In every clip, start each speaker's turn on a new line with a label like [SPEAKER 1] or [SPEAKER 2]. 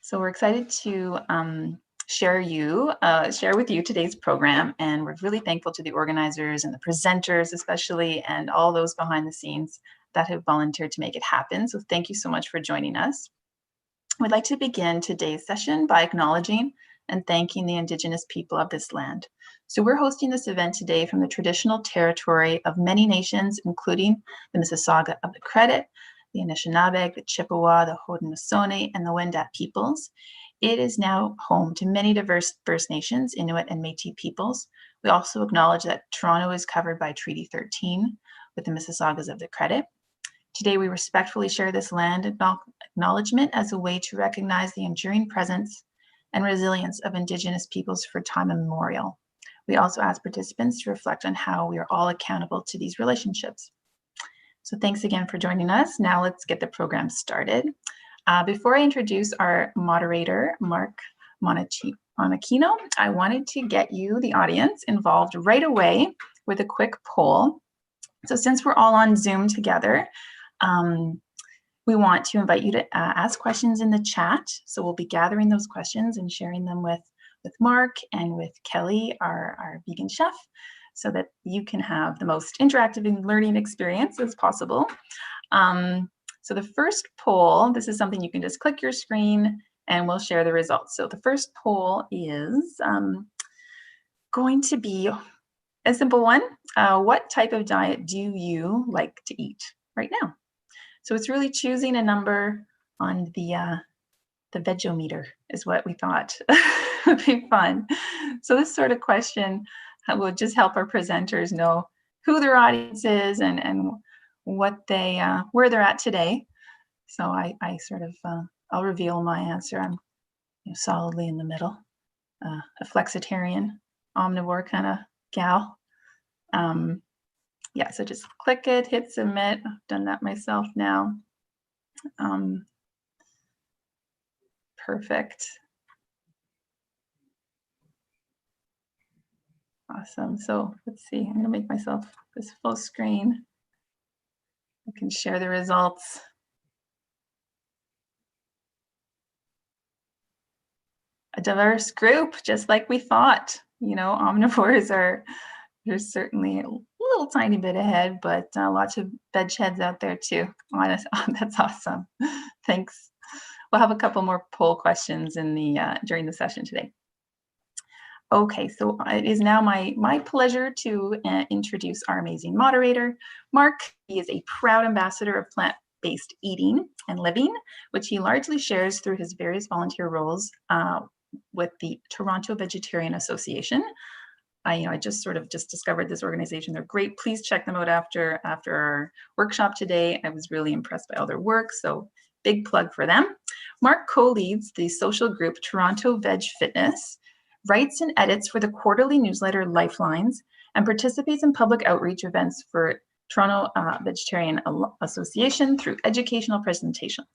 [SPEAKER 1] So we're excited to share with you today's program, and we're really thankful to the organizers and the presenters especially, and all those behind the scenes that have volunteered to make it happen. So thank you so much for joining us. We'd like to begin today's session by acknowledging and thanking the Indigenous people of this land. So we're hosting this event today from the traditional territory of many nations, including the Mississauga of the Credit, the Anishinaabe, the Chippewa, the Haudenosaunee, and the Wendat peoples. It is now home to many diverse First Nations, Inuit, and Métis peoples. We also acknowledge that Toronto is covered by Treaty 13 with the Mississaugas of the Credit. Today, we respectfully share this land acknowledgement as a way to recognize the enduring presence and resilience of Indigenous peoples for time immemorial. We also ask participants to reflect on how we are all accountable to these relationships. So thanks again for joining us. Now let's get the program started. Before I introduce our moderator, Mark Monachino, I wanted to get you, the audience, involved right away with a quick poll. So since we're all on Zoom together, we want to invite you to ask questions in the chat. So we'll be gathering those questions and sharing them with Mark and with Kelly, our vegan chef, so that you can have the most interactive and learning experience as possible. So the first poll, this is something you can just click your screen and we'll share the results. So the first poll is going to be a simple one. What type of diet do you like to eat right now? So it's really choosing a number on the Vegometer is what we thought would be fun. So this sort of question will just help our presenters know who their audience is and what they where they're at today. So I sort of I'll reveal my answer. I'm solidly in the middle, a flexitarian, omnivore kind of gal. Yeah, so just click it, hit submit. I've done that myself now. Perfect. Awesome. So let's see, I'm gonna make myself this full screen. I can share the results. A diverse group, just like we thought. Omnivores there's certainly a little tiny bit ahead, but lots of veg heads out there too. That's awesome. Thanks. We'll have a couple more poll questions in the during the session today. Okay, so it is now my pleasure to introduce our amazing moderator, Mark. He is a proud ambassador of plant-based eating and living, which he largely shares through his various volunteer roles with the Toronto Vegetarian Association. I just discovered this organization. They're great. Please check them out after our workshop today. I was really impressed by all their work, so big plug for them. Mark co-leads the social group Toronto Veg Fitness, writes and edits for the quarterly newsletter Lifelines, and participates in public outreach events for Toronto Vegetarian Association through educational presentations.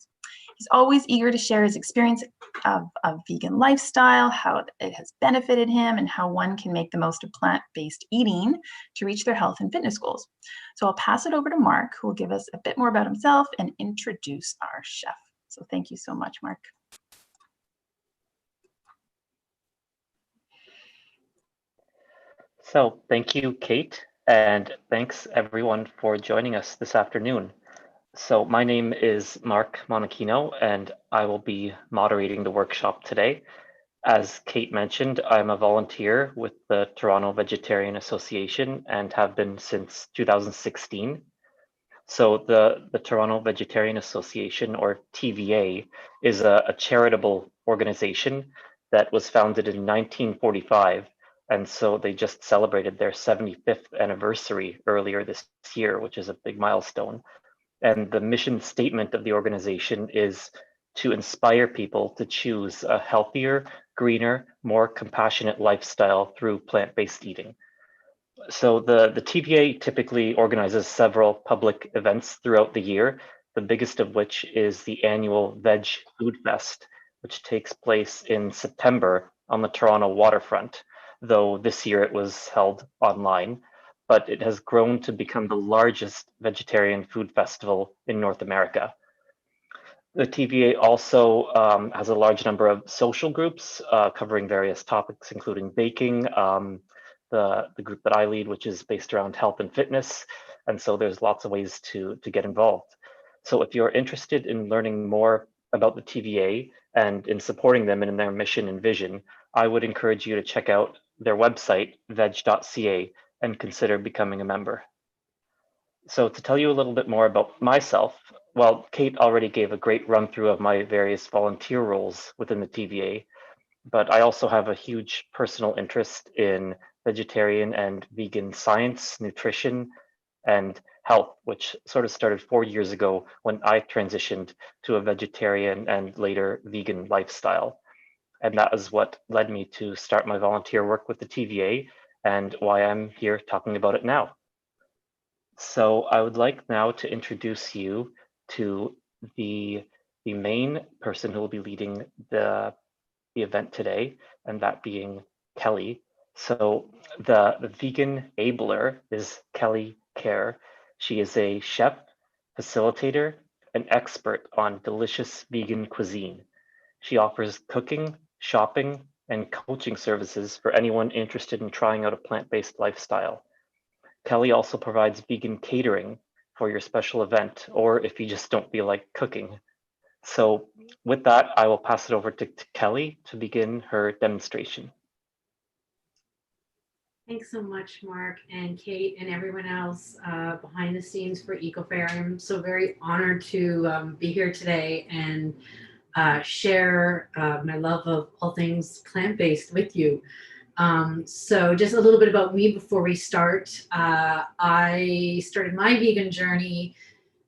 [SPEAKER 1] He's always eager to share his experience of vegan lifestyle, how it has benefited him, and how one can make the most of plant-based eating to reach their health and fitness goals. So I'll pass it over to Mark, who will give us a bit more about himself and introduce our chef. So thank you so much, Mark.
[SPEAKER 2] So thank you, Kate, and thanks everyone for joining us this afternoon. So my name is Mark Monachino, and I will be moderating the workshop today. As Kate mentioned, I'm a volunteer with the Toronto Vegetarian Association and have been since 2016. So the Toronto Vegetarian Association, or TVA, is a charitable organization that was founded in 1945. And so they just celebrated their 75th anniversary earlier this year, which is a big milestone. And the mission statement of the organization is to inspire people to choose a healthier, greener, more compassionate lifestyle through plant-based eating. So the TVA typically organizes several public events throughout the year, the biggest of which is the annual Veg Food Fest, which takes place in September on the Toronto waterfront, though this year it was held online. But it has grown to become the largest vegetarian food festival in North America. The TVA also has a large number of social groups covering various topics, including baking, the group that I lead, which is based around health and fitness. And so there's lots of ways to get involved. So if you're interested in learning more about the TVA and in supporting them in their mission and vision, I would encourage you to check out their website, veg.ca, and consider becoming a member. So to tell you a little bit more about myself, well, Kate already gave a great run through of my various volunteer roles within the TVA, but I also have a huge personal interest in vegetarian and vegan science, nutrition, and health, which sort of started 4 years ago when I transitioned to a vegetarian and later vegan lifestyle. And that is what led me to start my volunteer work with the TVA and why I'm here talking about it now. So I would like now to introduce you to the main person who will be leading the event today, and that being Kelly. So the vegan abler is Kelly Kerr. She is a chef, facilitator, and expert on delicious vegan cuisine. She offers cooking, shopping, and coaching services for anyone interested in trying out a plant-based lifestyle. Kelly also provides vegan catering for your special event, or if you just don't feel like cooking. So with that, I will pass it over to Kelly to begin her demonstration.
[SPEAKER 3] Thanks so much, Mark and Kate and everyone else behind the scenes for EcoFair. I'm so very honored to be here today and share my love of all things plant-based with you. So just a little bit about me before we start. I started my vegan journey.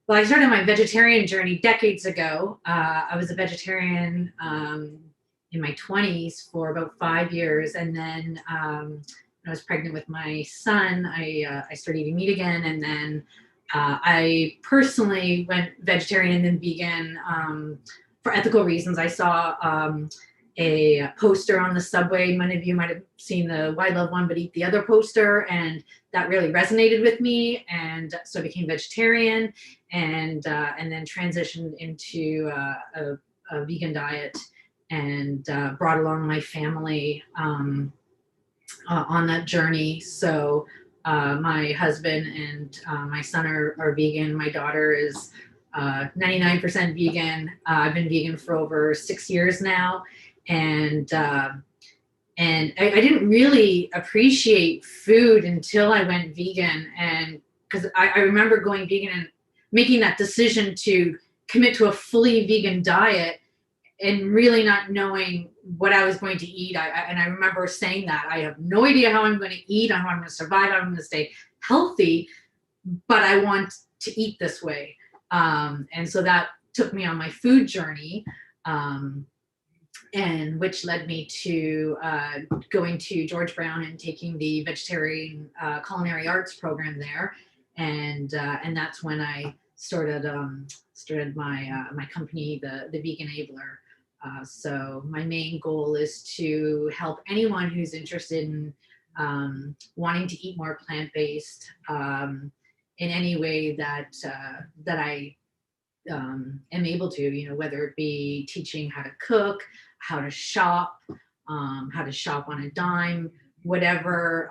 [SPEAKER 3] Well, I started my vegetarian journey decades ago. I was a vegetarian in my 20s for about 5 years. And then when I was pregnant with my son, I started eating meat again. And then I personally went vegetarian and then vegan for ethical reasons. I saw a poster on the subway. Many of you might have seen the Why Love One But Eat the Other poster, and that really resonated with me. And so I became vegetarian and then transitioned into a vegan diet and brought along my family on that journey. So my husband and my son are vegan. My daughter is 99% vegan. I've been vegan for over 6 years now. And I didn't really appreciate food until I went vegan. And because I remember going vegan and making that decision to commit to a fully vegan diet and really not knowing what I was going to eat. And I remember saying that I have no idea how I'm going to eat, how I'm going to survive, how I'm going to stay healthy, but I want to eat this way. And so that took me on my food journey. And which led me to going to George Brown and taking the vegetarian culinary arts program there, and that's when I started my company, the Vegan Abler. So my main goal is to help anyone who's interested in wanting to eat more plant-based in any way that I am able to, whether it be teaching how to cook, how to shop on a dime, whatever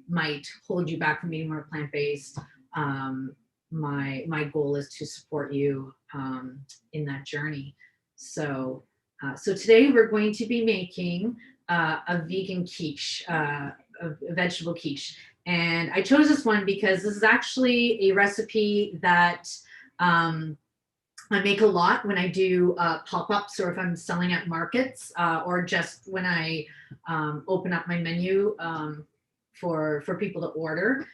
[SPEAKER 3] might hold you back from eating more plant-based. My goal is to support you in that journey. So today we're going to be making a vegan quiche, a vegetable quiche. And I chose this one because this is actually a recipe that I make a lot when I do pop-ups, or if I'm selling at markets, or just when I open up my menu for people to order.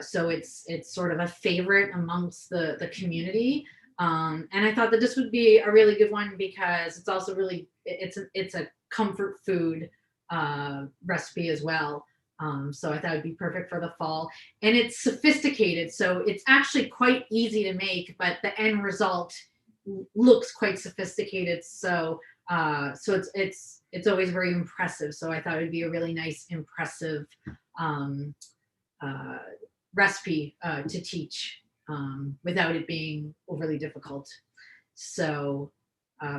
[SPEAKER 3] So it's sort of a favorite amongst the community. And I thought that this would be a really good one because it's also it's a comfort food recipe as well. So I thought it'd be perfect for the fall, and it's sophisticated. So it's actually quite easy to make, but the end result looks quite sophisticated. So it's always very impressive. So I thought it'd be a really nice, impressive recipe to teach without it being overly difficult. So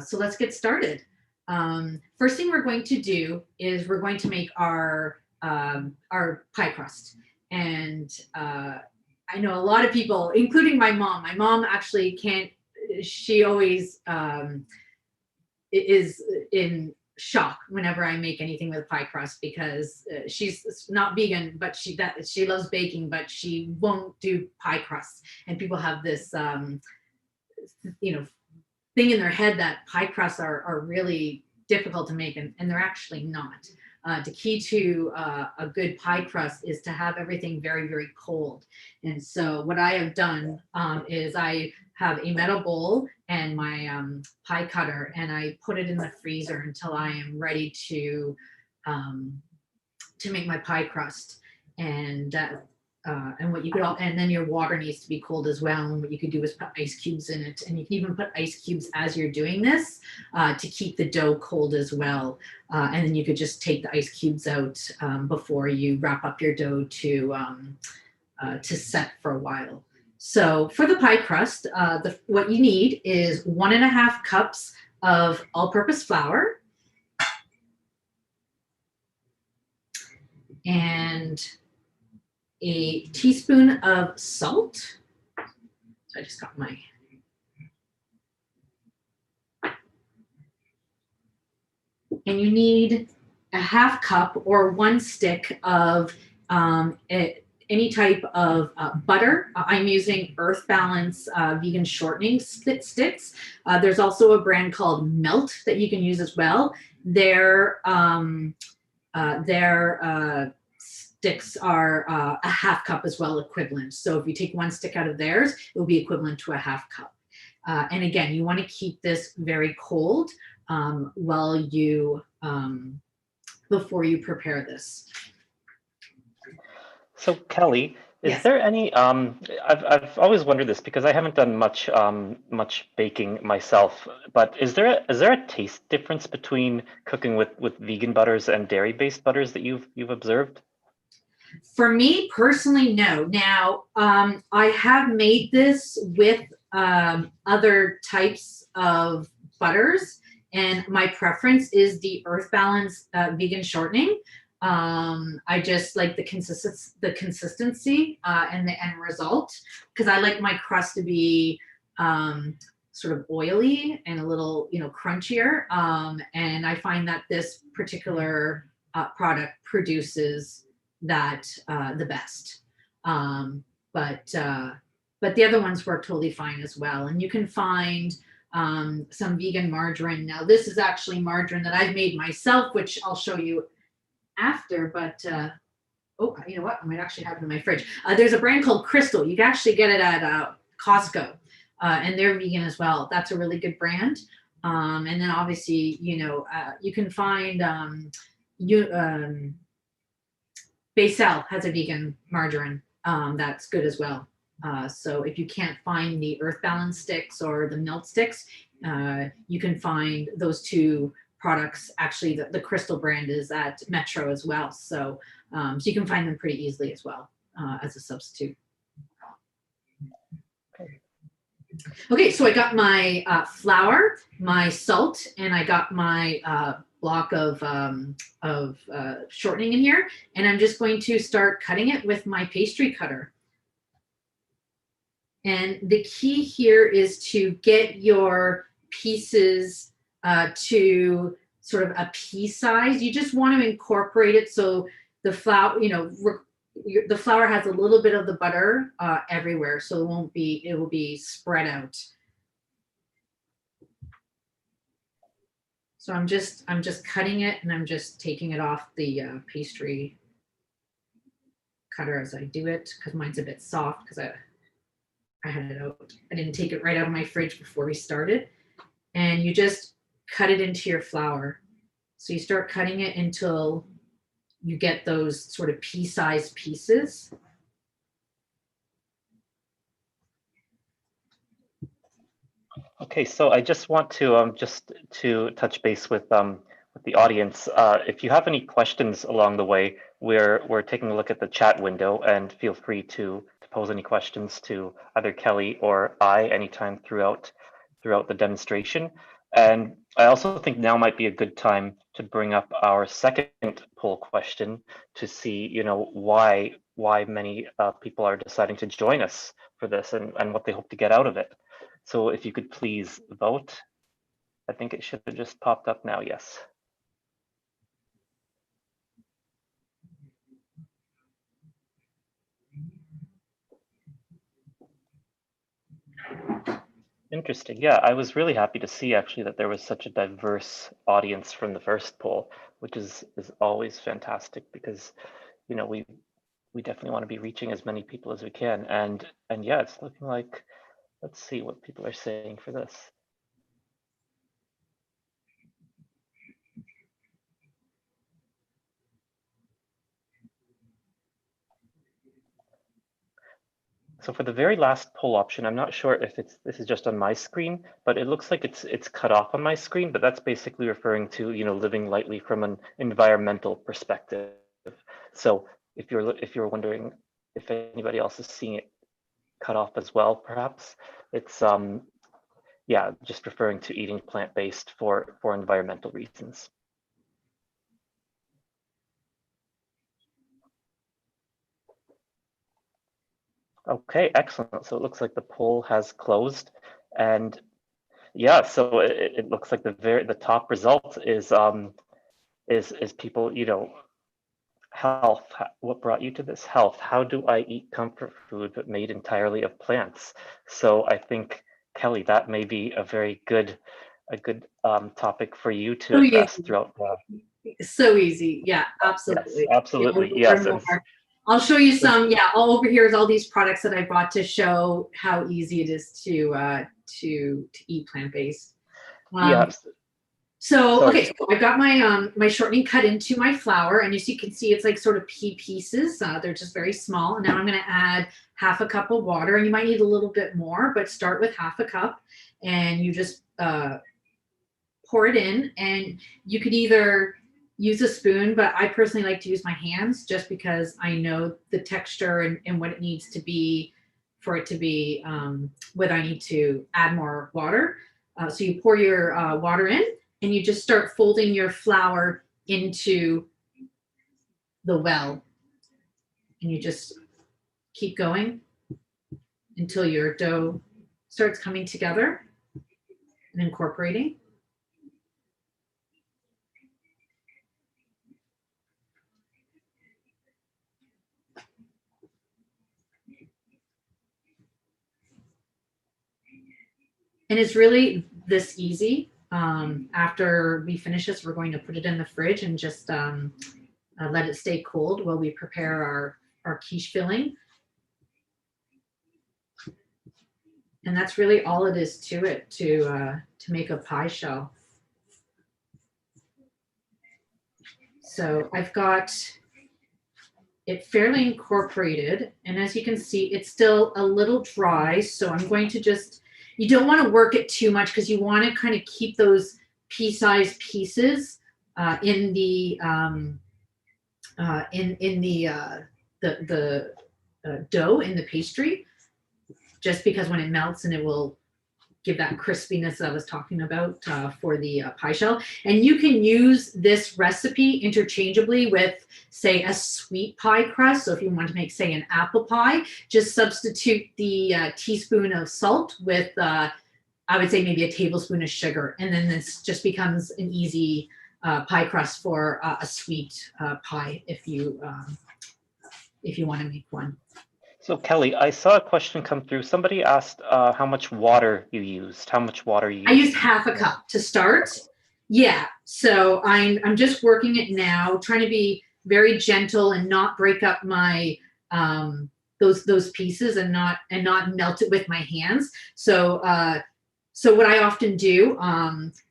[SPEAKER 3] So let's get started. First thing we're going to do is we're going to make our pie crust. And I know a lot of people, including my mom. My mom actually can't, she always is in shock whenever I make anything with pie crust, because she's not vegan, but she loves baking, but she won't do pie crust. And people have this, you know, thing in their head that pie crusts are really difficult to make, and they're actually not. The key to a good pie crust is to have everything very, very cold. And so what I have done is I have a metal bowl and my pie cutter, and I put it in the freezer until I am ready to make my pie crust. And what you could and then your water needs to be cold as well. And what you could do is put ice cubes in it, and you can even put ice cubes as you're doing this to keep the dough cold as well. And then you could just take the ice cubes out before you wrap up your dough to set for a while. So for the pie crust, what you need is 1.5 cups of all-purpose flour and a teaspoon of salt. So I just got my, and you need 1/2 cup or 1 stick of any type of butter. I'm using Earth Balance vegan shortening sticks. There's also a brand called Melt that you can use as well. Their sticks are 1/2 cup as well, equivalent. So if you take 1 stick out of theirs, it will be equivalent to 1/2 cup. And again, you want to keep this very cold while you before you prepare this.
[SPEAKER 2] So Kelly, is
[SPEAKER 3] Yes.
[SPEAKER 2] there any? I've always wondered this because I haven't done much baking myself. But is there a taste difference between cooking with vegan butters and dairy-based butters that you've observed?
[SPEAKER 3] For me personally, no. Now, I have made this with other types of butters, and my preference is the Earth Balance vegan shortening. I just like the consistency and the end result, because I like my crust to be sort of oily and a little, crunchier. And I find that this particular product produces that the best. But the other ones work totally fine as well. And you can find some vegan margarine. Now, this is actually margarine that I've made myself, which I'll show you after. But oh, you know what? I might actually have it in my fridge. There's a brand called Crystal. You can actually get it at Costco, and they're vegan as well. That's a really good brand. And then obviously, you can find Basel has a vegan margarine that's good as well. So if you can't find the Earth Balance sticks or the Melt sticks, you can find those two products. Actually, the Crystal brand is at Metro as well. So you can find them pretty easily as well as a substitute. Okay, so I got my flour, my salt, and I got my block of shortening in here, and I'm just going to start cutting it with my pastry cutter. And the key here is to get your pieces to sort of a pea size. You just want to incorporate it so the flour, the flour has a little bit of the butter everywhere, so it will be spread out. So I'm just cutting it, and I'm just taking it off the pastry cutter as I do it, because mine's a bit soft because I had it out. I didn't take it right out of my fridge before we started. And you just cut it into your flour. So you start cutting it until you get those sort of pea-sized pieces.
[SPEAKER 2] Okay, so I just want to just to touch base with the audience. If you have any questions along the way, we're taking a look at the chat window, and feel free to pose any questions to either Kelly or I anytime throughout the demonstration. And I also think now might be a good time to bring up our second poll question to see, why many people are deciding to join us for this and what they hope to get out of it. So if you could please vote. I think it should have just popped up now, yes. Interesting. Yeah, I was really happy to see actually that there was such a diverse audience from the first poll, which is always fantastic because, we definitely want to be reaching as many people as we can. And yeah, it's looking like, let's see what people are saying for this. So for the very last poll option, I'm not sure if this is just on my screen, but it looks like it's cut off on my screen, but that's basically referring to, living lightly from an environmental perspective. So if you're wondering if anybody else is seeing it cut off as well, perhaps it's yeah, just referring to eating plant-based for environmental reasons. Okay, excellent. So it looks like the poll has closed, and yeah, so it looks like the top result is people, health. What brought you to this? Health. How do I eat comfort food but made entirely of plants? So I think, Kelly, that may be a very good topic for you to
[SPEAKER 3] So
[SPEAKER 2] address
[SPEAKER 3] easy.
[SPEAKER 2] throughout
[SPEAKER 3] So easy. Yeah,
[SPEAKER 2] yes,
[SPEAKER 3] absolutely.
[SPEAKER 2] absolutely,
[SPEAKER 3] Learn
[SPEAKER 2] yes.
[SPEAKER 3] more. I'll show you some. Yeah, all over here is all these products that I bought to show how easy it is to eat plant-based.
[SPEAKER 2] Yes.
[SPEAKER 3] So
[SPEAKER 2] Sorry.
[SPEAKER 3] okay, so I've got my shortening cut into my flour, and as you can see, it's like sort of pea pieces. They're just very small. And now I'm going to add half a cup of water, and you might need a little bit more, but start with half a cup, and you just pour it in. And you could either use a spoon, but I personally like to use my hands just because I know the texture and what it needs to be for it to be whether I need to add more water. So you pour your water in, and you just start folding your flour into the well, and you just keep going until your dough starts coming together and incorporating. And it's really this easy. After we finish this, we're going to put it in the fridge and just let it stay cold while we prepare our quiche filling. And that's really all it is to it, to make a pie shell. So I've got it fairly incorporated, and as you can see, it's still a little dry. So I'm going to just, you don't want to work it too much because you want to kind of keep those pea-sized pieces in the dough in the pastry, just because when it melts and it will give that crispiness that I was talking about for the pie shell. And you can use this recipe interchangeably with, say, a sweet pie crust. So if you want to make, say, an apple pie, just substitute the teaspoon of salt with, I would say, maybe a tablespoon of sugar. And then this just becomes an easy pie crust for a sweet pie if you want to make one.
[SPEAKER 2] So Kelly, I saw a question come through. Somebody asked how much water you used. How much water you used?
[SPEAKER 3] I used half a cup to start. Yeah, so I'm just working it now, trying to be very gentle and not break up my those pieces and not melt it with my hands. So so what I often do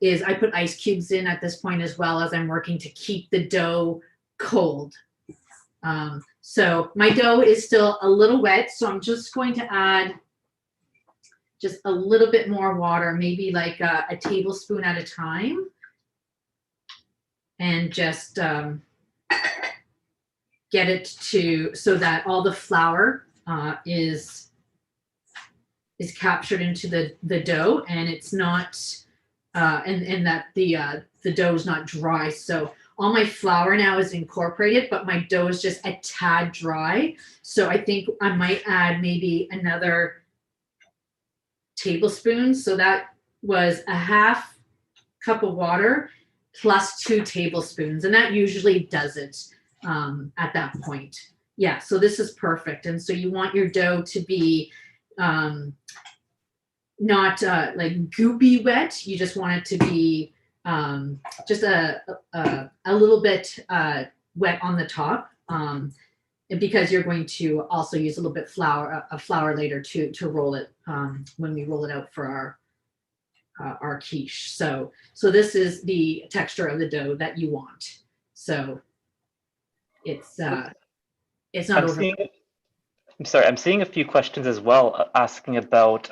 [SPEAKER 3] is I put ice cubes in at this point as well as I'm working to keep the dough cold. So my dough is still a little wet, so I'm just going to add just a little bit more water, maybe like a tablespoon at a time, and just get it to so that all the flour is captured into the dough, and it's not and that the dough is not dry. So all my flour now is incorporated, but my dough is just a tad dry. So I think I might add maybe another tablespoon. So that was a half cup of water plus 2 tablespoons. And that usually does it at that point. Yeah, so this is perfect. And so you want your dough to be not like goopy wet. You just want it to be just a little bit wet on the top, because you're going to also use a little bit of flour later to roll it when we roll it out for our quiche. So this is the texture of the dough that you want. So it's not over.
[SPEAKER 2] I'm sorry, I'm seeing a few questions as well asking about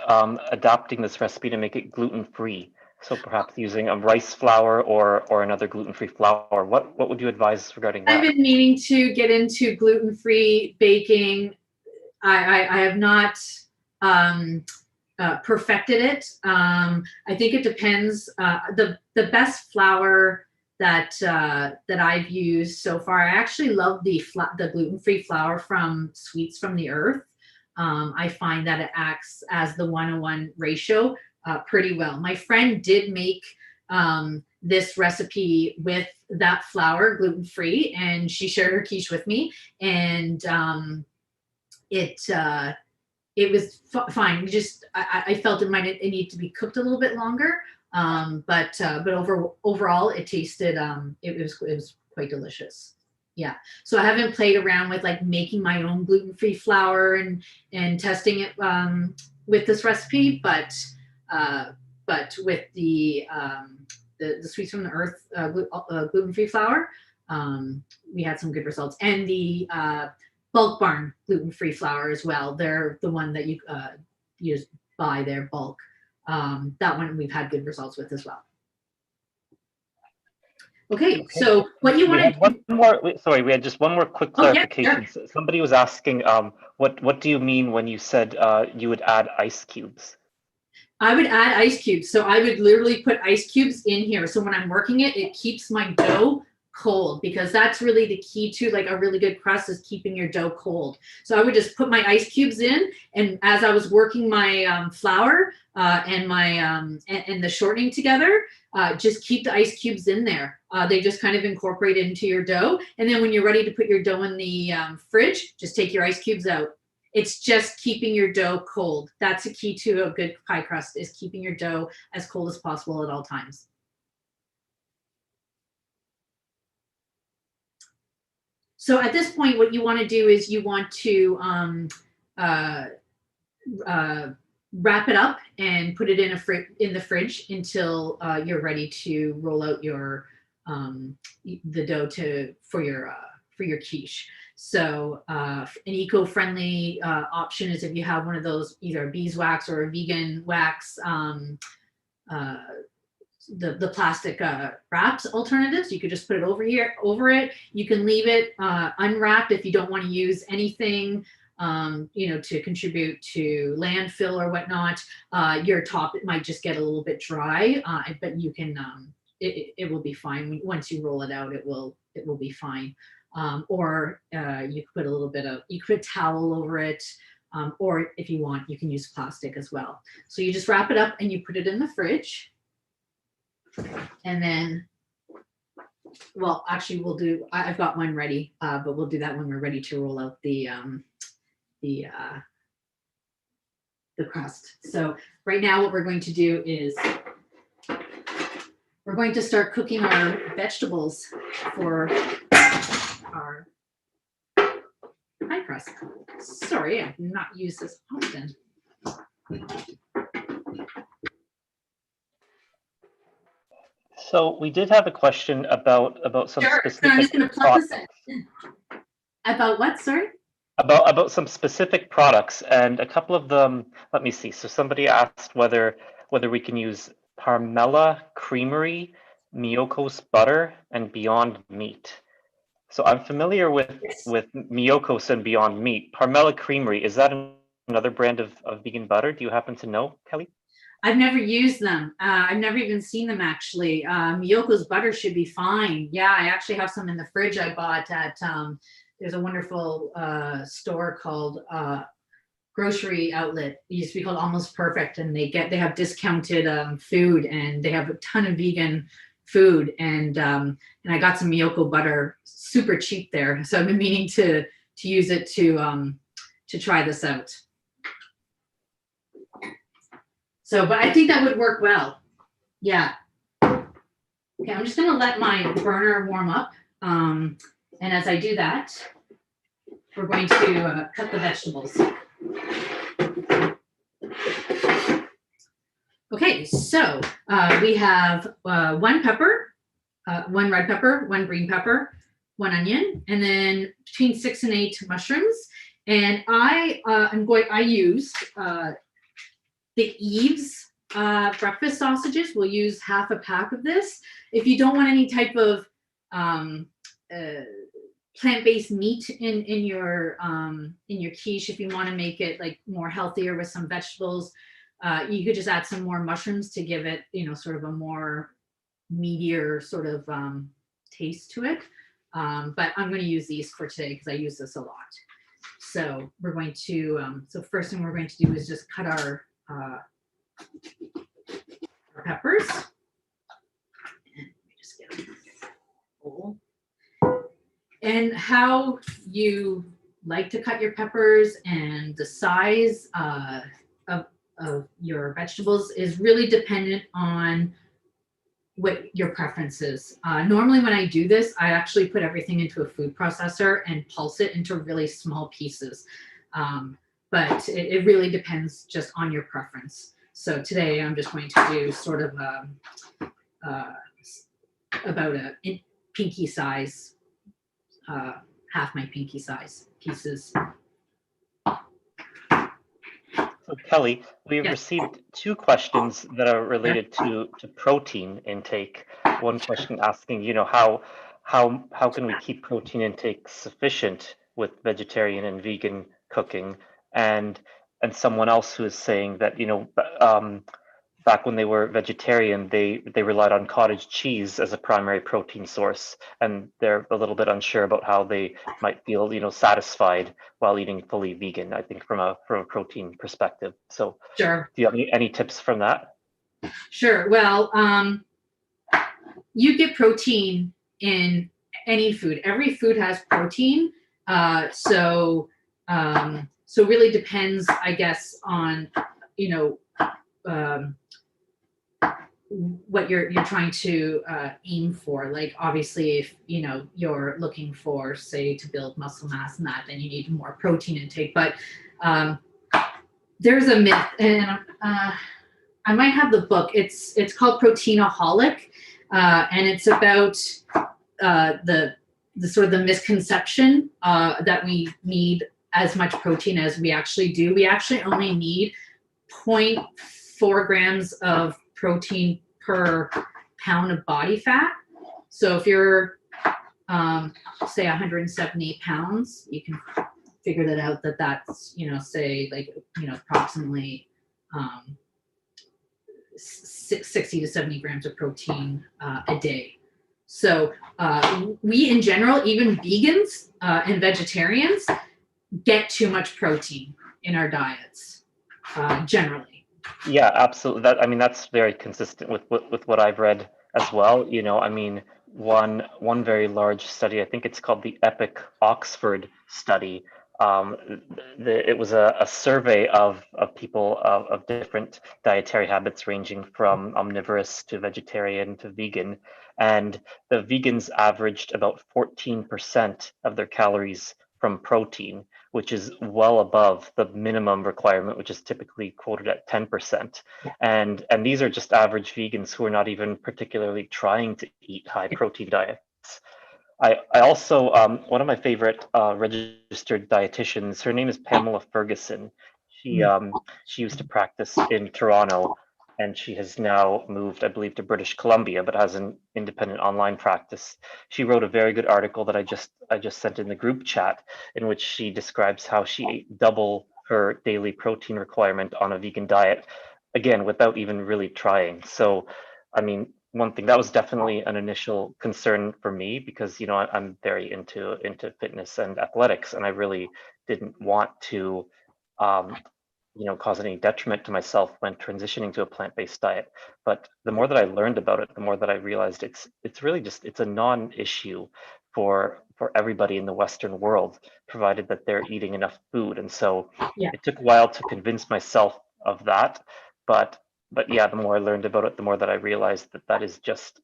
[SPEAKER 2] adapting this recipe to make it gluten-free. So perhaps using a rice flour or another gluten-free flour. What would you advise regarding that?
[SPEAKER 3] I've been meaning to get into gluten-free baking. I have not perfected it. I think it depends. The best flour that I've used so far, I actually love the gluten-free flour from Sweets from the Earth. I find that it acts as the 1:1 ratio pretty well. My friend did make this recipe with that flour, gluten-free, and she shared her quiche with me, and it was fine. I felt it need to be cooked a little bit longer, but overall it tasted it was quite delicious. Yeah. So I haven't played around with like making my own gluten-free flour and testing it with this recipe, but with the Sweets from the Earth gluten-free flour, we had some good results, and the Bulk Barn gluten-free flour as well. They're the one that you just buy their bulk. That one we've had good results with as well. Okay, so what you want
[SPEAKER 2] to? We had just one more quick clarification.
[SPEAKER 3] Yeah, sure.
[SPEAKER 2] Somebody was asking, what do you mean when you said you would add ice cubes?
[SPEAKER 3] I would add ice cubes. So I would literally put ice cubes in here. So when I'm working it, it keeps my dough cold, because that's really the key to like a really good crust, is keeping your dough cold. So I would just put my ice cubes in, and as I was working my flour and my and the shortening together, just keep the ice cubes in there. They just kind of incorporate into your dough, and then when you're ready to put your dough in the fridge, just take your ice cubes out. It's just keeping your dough cold. That's a key to a good pie crust, is keeping your dough as cold as possible at all times. So at this point, what you want to do is you want to wrap it up and put it in the fridge until you're ready to roll out your the dough for your quiche. So an eco-friendly option is if you have one of those, either a beeswax or a vegan wax, the plastic wraps alternatives. You could just put it over it. You can leave it unwrapped if you don't want to use anything, to contribute to landfill or whatnot. Your top, it might just get a little bit dry, but you can, it will be fine. Once you roll it out, it will be fine. Or you could put you could put a towel over it, or if you want, you can use plastic as well. So you just wrap it up and you put it in the fridge. And then, well, actually I've got one ready, but we'll do that when we're ready to roll out the crust. So right now what we're going to do is we're going to start cooking our vegetables for our pie crust. Sorry, I've not used this often.
[SPEAKER 2] So we did have a question about some specific.
[SPEAKER 3] So I'm just going to plug this in. About what? Sorry.
[SPEAKER 2] About some specific products, and a couple of them. Let me see. So somebody asked whether we can use Pamela Creamery, Miyoko's butter, and Beyond Meat. So I'm familiar with Miyoko's and Beyond Meat. Pamela Creamery, is that another brand of vegan butter? Do you happen to know, Kelly?
[SPEAKER 3] I've never used them. I've never even seen them actually. Miyoko's butter should be fine. Yeah, I actually have some in the fridge I bought at, there's a wonderful store called grocery outlet. It used to be called Almost Perfect, and they have discounted food, and they have a ton of vegan food. And I got some Miyoko butter super cheap there. So I've been meaning to use it to try this out. So, but I think that would work well. Yeah. Okay, I'm just gonna let my burner warm up. And as I do that, we're going to cut the vegetables. Okay, so we have one pepper, one red pepper, one green pepper, one onion, and then between 6 and 8 mushrooms. And I used the Eaves breakfast sausages. We'll use half a pack of this. If you don't want any type of plant-based meat in your quiche, if you want to make it like more healthier with some vegetables, you could just add some more mushrooms to give it, sort of a more meatier sort of taste to it. But I'm going to use these for today because I use this a lot. So we're going to, so first thing we're going to do is just cut our peppers. And let me just get a bowl. And how you like to cut your peppers and the size of your vegetables is really dependent on what your preference is. Normally when I do this, I actually put everything into a food processor and pulse it into really small pieces. But it really depends just on your preference. So today I'm just going to do sort of about a pinky size, half my pinky size pieces.
[SPEAKER 2] So Kelly, we've received 2 questions that are related to protein intake. One question asking, how can we keep protein intake sufficient with vegetarian and vegan cooking? And someone else who is saying that, back when they were vegetarian, they relied on cottage cheese as a primary protein source, and they're a little bit unsure about how they might feel, satisfied while eating fully vegan, I think from a protein perspective. So
[SPEAKER 3] sure.
[SPEAKER 2] Do you have any tips from that?
[SPEAKER 3] Sure. Well, you get protein in any food. Every food has protein. So really depends, I guess, on, what you're trying to aim for. Like obviously if you're looking for, say, to build muscle mass and that, then you need more protein intake. But there's a myth, and I might have the book. It's called Proteinaholic, and it's about the sort of the misconception that we need as much protein as we actually do. We actually only need 0.4 grams of protein per pound of body fat. So if you're say 178 pounds, you can figure that out, that's say like approximately 60 to 70 grams of protein a day. So we in general, even vegans and vegetarians, get too much protein in our diets generally.
[SPEAKER 2] Yeah, absolutely. That's very consistent with what I've read as well. One very large study, I think it's called the EPIC Oxford study. It was a survey of people of different dietary habits, ranging from omnivorous to vegetarian to vegan, and the vegans averaged about 14% of their calories from protein, which is well above the minimum requirement, which is typically quoted at 10%. And these are just average vegans who are not even particularly trying to eat high protein diets. I also, one of my favorite registered dietitians, her name is Pamela Ferguson. She used to practice in Toronto, and she has now moved, I believe, to British Columbia, but has an independent online practice. She wrote a very good article that I just sent in the group chat, in which she describes how she ate double her daily protein requirement on a vegan diet. again, without even really trying. So, I mean, one thing that was definitely an initial concern for me because, you know, I'm very into fitness and athletics, and I really didn't want to, um, you know, cause any detriment to myself when transitioning to a plant-based diet. But the more that I learned about it, the more that I realized it's really just it's a non-issue for everybody in the Western world, provided that they're eating enough food. And so
[SPEAKER 3] Yeah.
[SPEAKER 2] it took a while to convince myself of that, but yeah, the more I learned about it, the more that I realized that that's just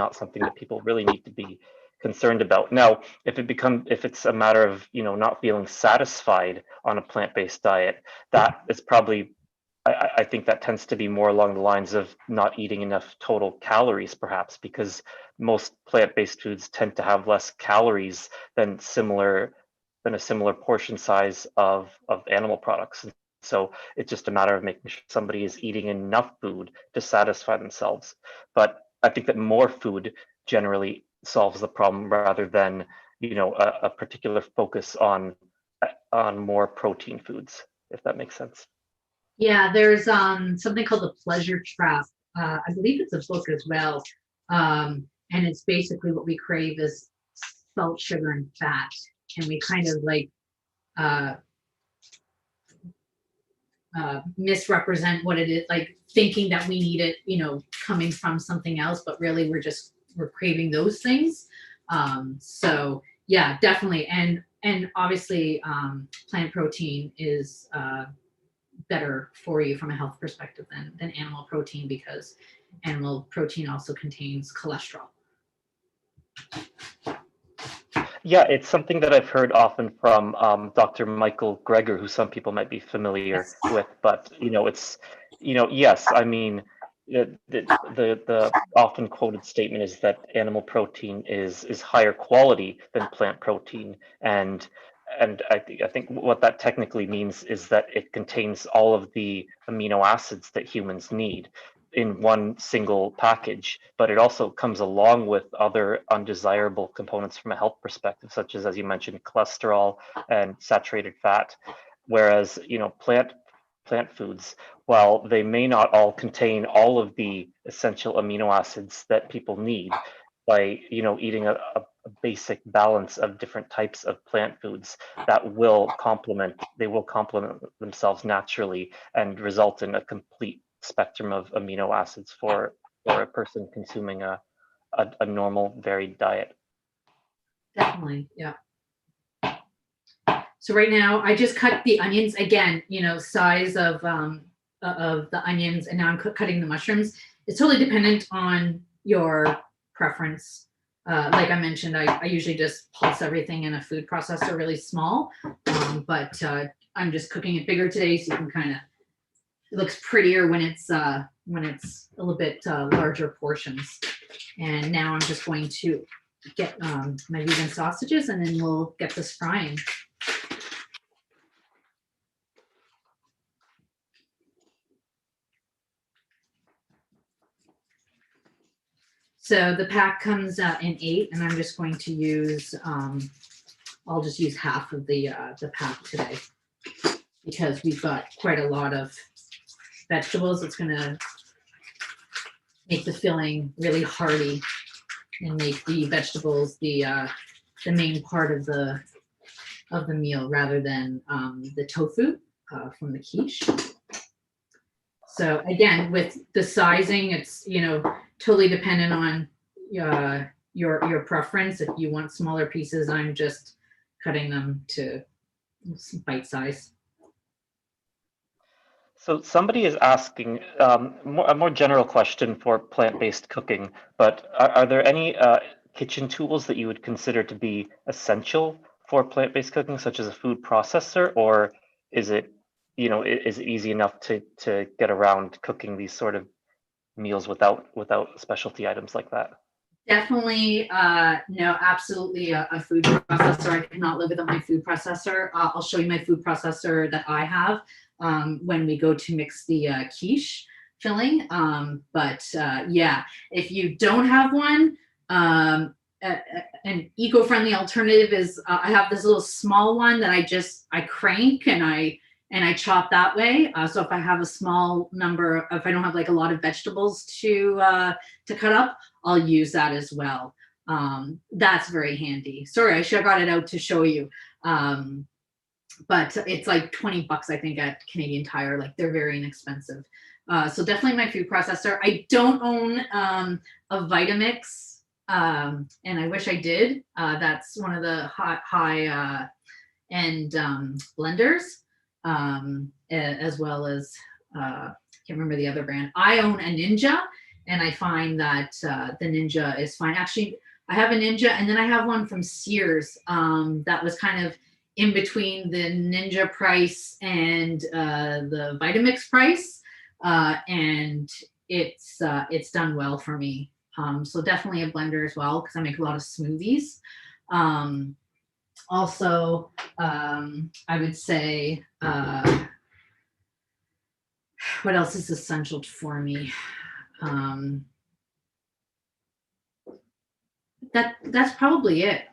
[SPEAKER 2] not something that people really need to be concerned about. Now, if it's a matter of, you know, not feeling satisfied on a plant-based diet, that is probably, I think that tends to be more along the lines of not eating enough total calories, perhaps, because most plant-based foods tend to have less calories than a similar portion size of animal products. And so it's just a matter of making sure somebody is eating enough food to satisfy themselves. But I think that more food generally solves the problem rather than, you know, a particular focus on more protein foods, if that makes sense.
[SPEAKER 3] Yeah, there's something called the pleasure trap. I believe it's a book as well. And it's basically what we crave is salt, sugar, and fat. And we kind of like uh, misrepresent what it is, like thinking that we need it, you know, coming from something else, but really we're craving those things. So yeah, definitely. And obviously plant protein is better for you from a health perspective than animal protein, because animal protein also contains cholesterol.
[SPEAKER 2] Yeah, it's something that I've heard often from Dr. Michael Greger, who some people might be familiar
[SPEAKER 3] Yes.
[SPEAKER 2] with. But you know, it's, you know, yes, I mean, the often quoted statement is that animal protein is higher quality than plant protein, and I think what that technically means is that it contains all of the amino acids that humans need in one single package, but it also comes along with other undesirable components from a health perspective, such as you mentioned, cholesterol and saturated fat. Whereas, you know, plant foods, while they may not all contain all of the essential amino acids that people need, by, you know, eating a basic balance of different types of plant foods, they will complement themselves naturally and result in a complete spectrum of amino acids for a person consuming a normal varied diet.
[SPEAKER 3] Definitely, yeah. So right now I just cut the onions again, you know, size of the onions, and now I'm cutting the mushrooms. It's totally dependent on your preference. Like I mentioned, I usually just pulse everything in a food processor really small, but I'm just cooking it bigger today, so you can kind of, it looks prettier when it's a little bit larger portions. And now I'm just going to get my vegan sausages, and then we'll get this frying. So the pack comes in 8, and I'm just going to use, I'll just use half of the pack today, because we've got quite a lot of vegetables. It's going to make the filling really hearty and make the vegetables the main part of the meal, rather than the tofu from the quiche. So again, with the sizing, it's, you know, totally dependent on your preference. If you want smaller pieces, I'm just cutting them to bite size.
[SPEAKER 2] So somebody is asking a more general question for plant-based cooking, but are there any kitchen tools that you would consider to be essential for plant-based cooking, such as a food processor, or is it, you know, is it easy enough to get around cooking these sort of meals without specialty items like that?
[SPEAKER 3] Definitely, no, absolutely a food processor. I could not live without my food processor. I'll show you my food processor that I have when we go to mix the quiche filling. But yeah, if you don't have one, an eco-friendly alternative is I have this little small one that I crank, and I and I chop that way. So if I have a small number, if I don't have like a lot of vegetables to cut up, I'll use that as well. That's very handy. Sorry, I should have got it out to show you. But it's like 20 bucks, I think, at Canadian Tire. Like, they're very inexpensive. So definitely my food processor. I don't own a Vitamix, and I wish I did. That's one of the high end blenders, as well as can't remember the other brand. I own a Ninja, and I find that the Ninja is fine. Actually, I have a Ninja, and then I have one from Sears that was kind of in between the Ninja price and the Vitamix price, and it's done well for me. So definitely a blender as well, because I make a lot of smoothies. Also, I would say, what else is essential for me? That's probably it.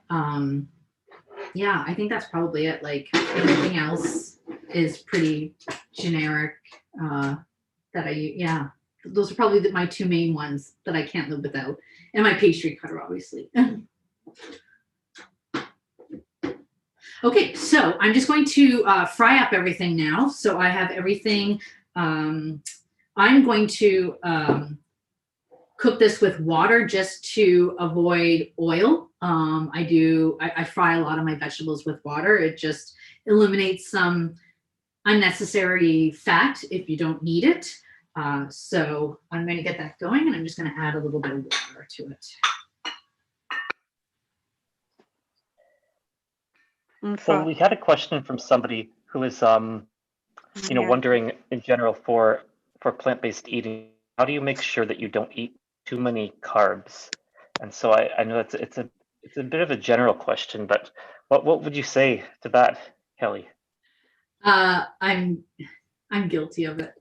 [SPEAKER 3] Yeah, I think that's probably it. Like, everything else is pretty generic that I use. Yeah, those are probably my two main ones that I can't live without. And my pastry cutter, obviously. Okay, so I'm just going to fry up everything now. So I have everything. I'm going to cook this with water just to avoid oil. I fry a lot of my vegetables with water. It just eliminates some unnecessary fat if you don't need it. So I'm going to get that going, and I'm just going to add a little bit of water to it.
[SPEAKER 2] So we had a question from somebody who is, wondering in general for plant-based eating, how do you make sure that you don't eat too many carbs? And so I know it's a bit of a general question, but what would you say to that, Kelly?
[SPEAKER 3] I'm guilty of it.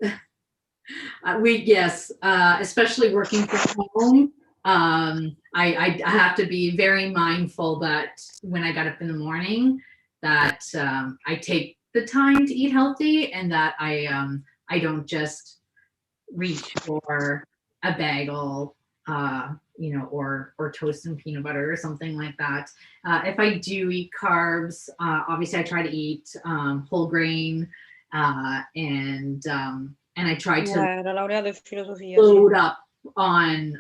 [SPEAKER 3] Especially working from home. I have to be very mindful that when I got up in the morning, that I take the time to eat healthy, and that I don't just reach for a bagel, or toast and peanut butter or something like that. If I do eat carbs, obviously I try to eat whole grain, and I try to
[SPEAKER 4] Era laurea de filosofía,
[SPEAKER 3] load
[SPEAKER 4] sí.
[SPEAKER 3] up on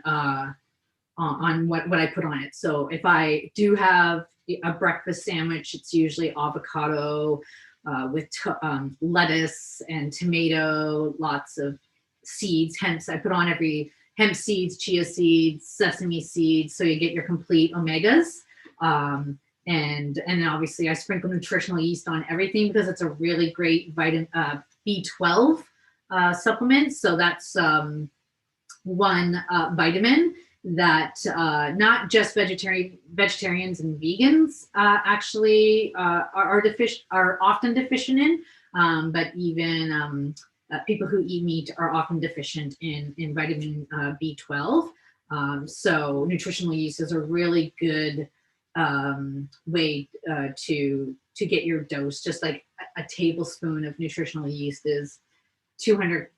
[SPEAKER 3] what I put on it. So if I do have a breakfast sandwich, it's usually avocado with lettuce and tomato, lots of seeds. Hence, I put on every hemp seeds, chia seeds, sesame seeds, so you get your complete omegas. And then obviously I sprinkle nutritional yeast on everything, because it's a really great vitamin B12 supplement. So that's one vitamin that not just vegetarians and vegans actually are often deficient in, but even people who eat meat are often deficient in vitamin B12. So nutritional yeast is a really good way to get your dose. Just like a tablespoon of nutritional yeast is 200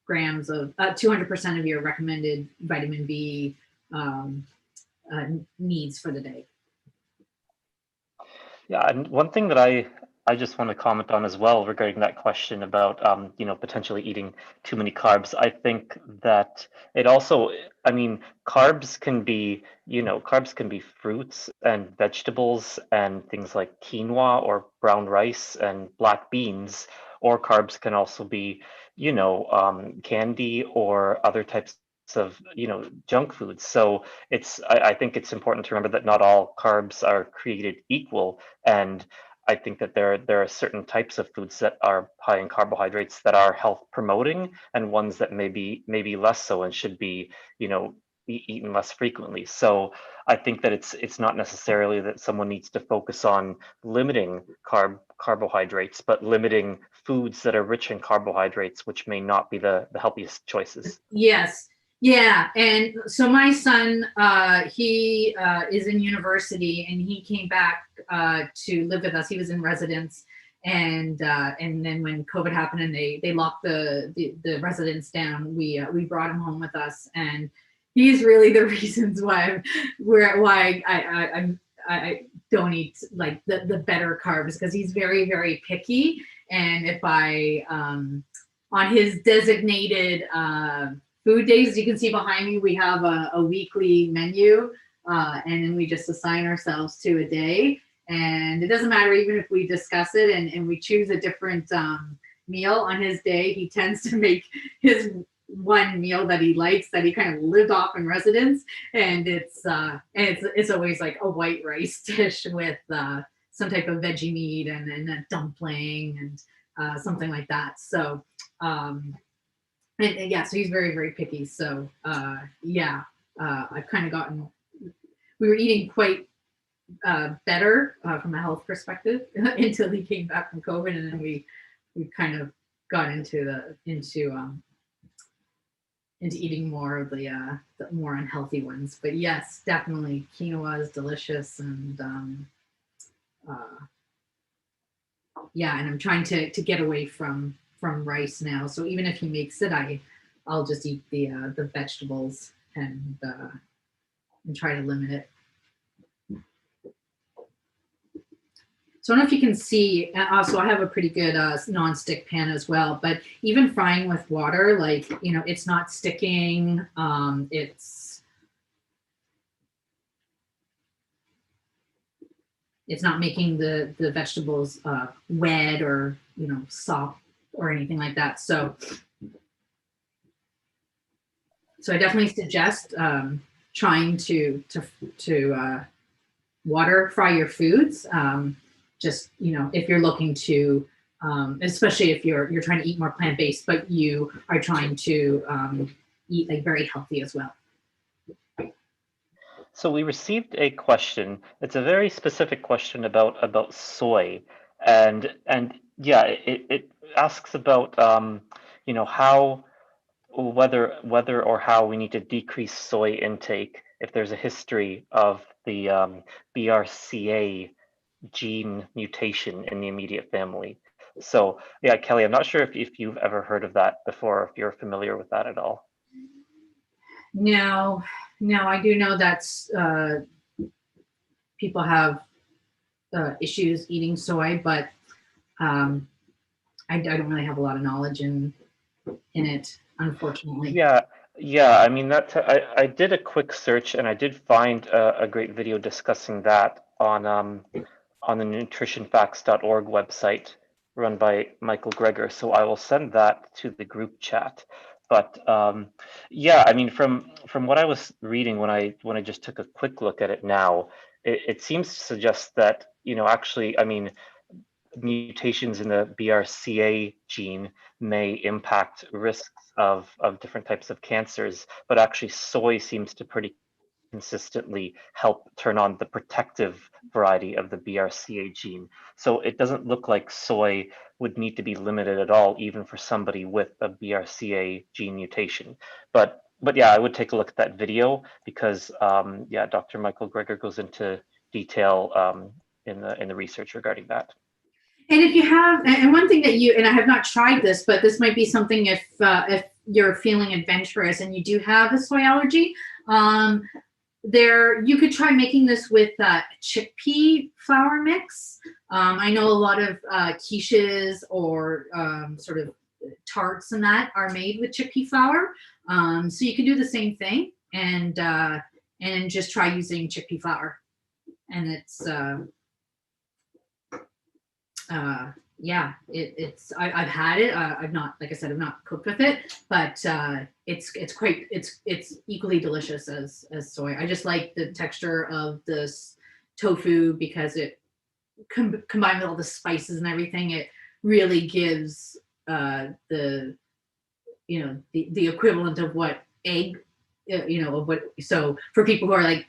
[SPEAKER 3] grams of 200% of your recommended vitamin B needs for the day.
[SPEAKER 2] Yeah, and one thing that I just want to comment on as well regarding that question about potentially eating too many carbs. I think that it also, carbs can be fruits and vegetables and things like quinoa or brown rice and black beans, or carbs can also be candy or other types of junk foods. So I think it's important to remember that not all carbs are created equal, and I think that there are certain types of foods that are high in carbohydrates that are health promoting, and ones that maybe less so and should be eaten less frequently. So I think that it's not necessarily that someone needs to focus on limiting carbohydrates, but limiting foods that are rich in carbohydrates, which may not be the healthiest choices.
[SPEAKER 3] Yes. Yeah. And so my son, he is in university, and he came back to live with us. He was in residence, And then when COVID happened and they locked the residents down, we brought him home with us, and he's really the reasons why I don't eat like the better carbs, because he's very, very picky. And if I on his designated food days, as you can see behind me, we have a weekly menu, and then we just assign ourselves to a day. And it doesn't matter even if we discuss it and we choose a different meal on his day, he tends to make his one meal that he likes, that he kind of lived off in residence. And it's always like a white rice dish with some type of veggie meat and a dumpling and something like that. So and yeah, so he's very, very picky. So yeah, I've kind of gotten, we were eating quite better from a health perspective until he came back from COVID, and then we kind of got into eating more of the more unhealthy ones. But yes, definitely quinoa is delicious, and yeah, and I'm trying to get away from rice now. So even if he makes it, I'll just eat the vegetables and try to limit it. So I don't know if you can see, also I have a pretty good non-stick pan as well, but even frying with water, like, you know, it's not sticking. It's not making the vegetables wet or, you know, soft or anything like that. So I definitely suggest trying to water fry your foods. Just, you know, if you're looking to, especially if you're trying to eat more plant-based, but you are trying to eat like very healthy as well.
[SPEAKER 2] So we received a question. It's a very specific question about soy, and yeah, it asks about you know, how, whether or how we need to decrease soy intake if there's a history of the BRCA gene mutation in the immediate family. So yeah, Kelly, I'm not sure if you've ever heard of that before, if you're familiar with that at all.
[SPEAKER 3] No, I do know that's people have issues eating soy, but I don't really have a lot of knowledge in it, unfortunately.
[SPEAKER 2] Yeah. I mean, I did a quick search and I did find a great video discussing that on the nutritionfacts.org website run by Michael Greger. So I will send that to the group chat. But yeah, I mean, from what I was reading when I just took a quick look at it now, it seems to suggest that, you know, actually, I mean, mutations in the BRCA gene may impact risks of different types of cancers, but actually soy seems to pretty consistently help turn on the protective variety of the BRCA gene. So it doesn't look like soy would need to be limited at all, even for somebody with a BRCA gene mutation. But yeah, I would take a look at that video because yeah, Dr. Michael Greger goes into detail in the research regarding that.
[SPEAKER 3] And if you have, and one thing that and I have not tried this, but this might be something if you're feeling adventurous and you do have a soy allergy, you could try making this with chickpea flour mix. I know a lot of quiches or sort of tarts and that are made with chickpea flour. So you can do the same thing and just try using chickpea flour. And it's yeah, I've had it. I've not, like I said, I've not cooked with it, but it's equally delicious as soy. I just like the texture of this tofu because it combined with all the spices and everything, it really gives the equivalent of what egg, so for people who are like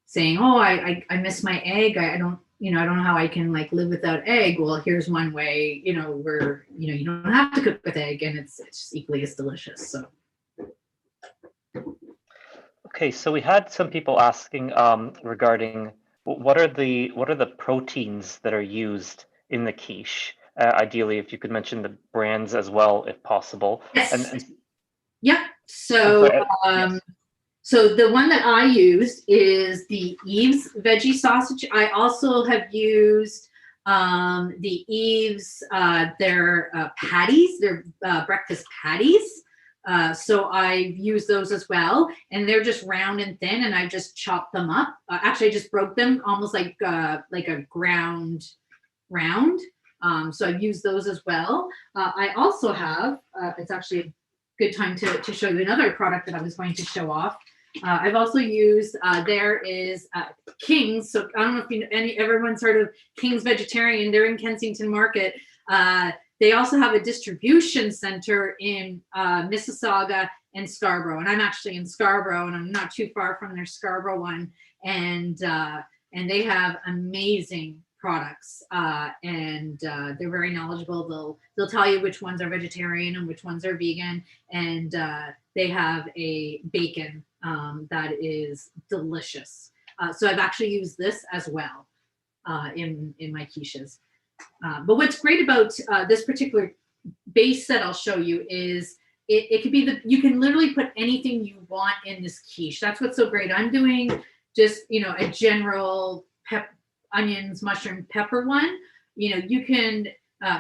[SPEAKER 3] saying, oh, I miss my egg, I don't know how I can like live without egg. Well, here's one way, where, you don't have to cook with egg and it's just equally as delicious. So.
[SPEAKER 2] Okay, so we had some people asking regarding what are the proteins that are used in the quiche? ideally, if you could mention the brands as well, if possible.
[SPEAKER 3] Yes.
[SPEAKER 2] And
[SPEAKER 3] Yep.
[SPEAKER 2] I'm
[SPEAKER 3] So,
[SPEAKER 2] sorry, yes.
[SPEAKER 3] so the one that I used is the Eaves veggie sausage. I also have used the Eaves, their patties, their breakfast patties. So I've used those as well, and they're just round and thin, and I just chopped them up. Actually, I just broke them almost like a ground round. So I've used those as well. I also have, it's actually a good time to show you another product that I was going to show off. I've also used, there is King's. So I don't know if everyone's heard of King's Vegetarian. They're in Kensington Market. They also have a distribution center in Mississauga and Scarborough. And I'm actually in Scarborough, and I'm not too far from their Scarborough one. And they have amazing products, and they're very knowledgeable. They'll tell you which ones are vegetarian and which ones are vegan, and they have a bacon that is delicious. So I've actually used this as well in my quiches. But what's great about this particular base that I'll show you is it could be you can literally put anything you want in this quiche. That's what's so great. I'm doing just, a general onions, mushroom, pepper one. You can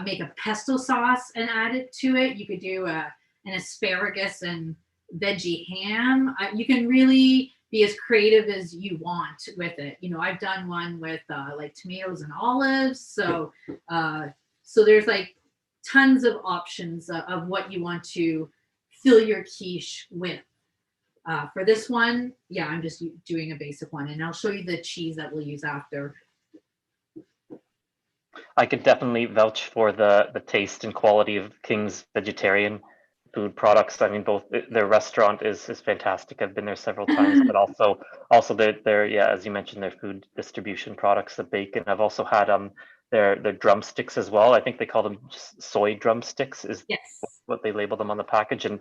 [SPEAKER 3] make a pesto sauce and add it to it. You could do an asparagus and veggie ham. You can really be as creative as you want with it. I've done one with like tomatoes and olives. So there's like tons of options of what you want to fill your quiche with. For this one, yeah, I'm just doing a basic one, and I'll show you the cheese that we'll use after.
[SPEAKER 2] I could definitely vouch for the taste and quality of King's vegetarian food products. I mean, both their restaurant is fantastic. I've been there several times, but also their yeah, as you mentioned, their food distribution products, the bacon. I've also had their drumsticks as well. I think they call them soy drumsticks is
[SPEAKER 3] Yes.
[SPEAKER 2] what they label them on the package, and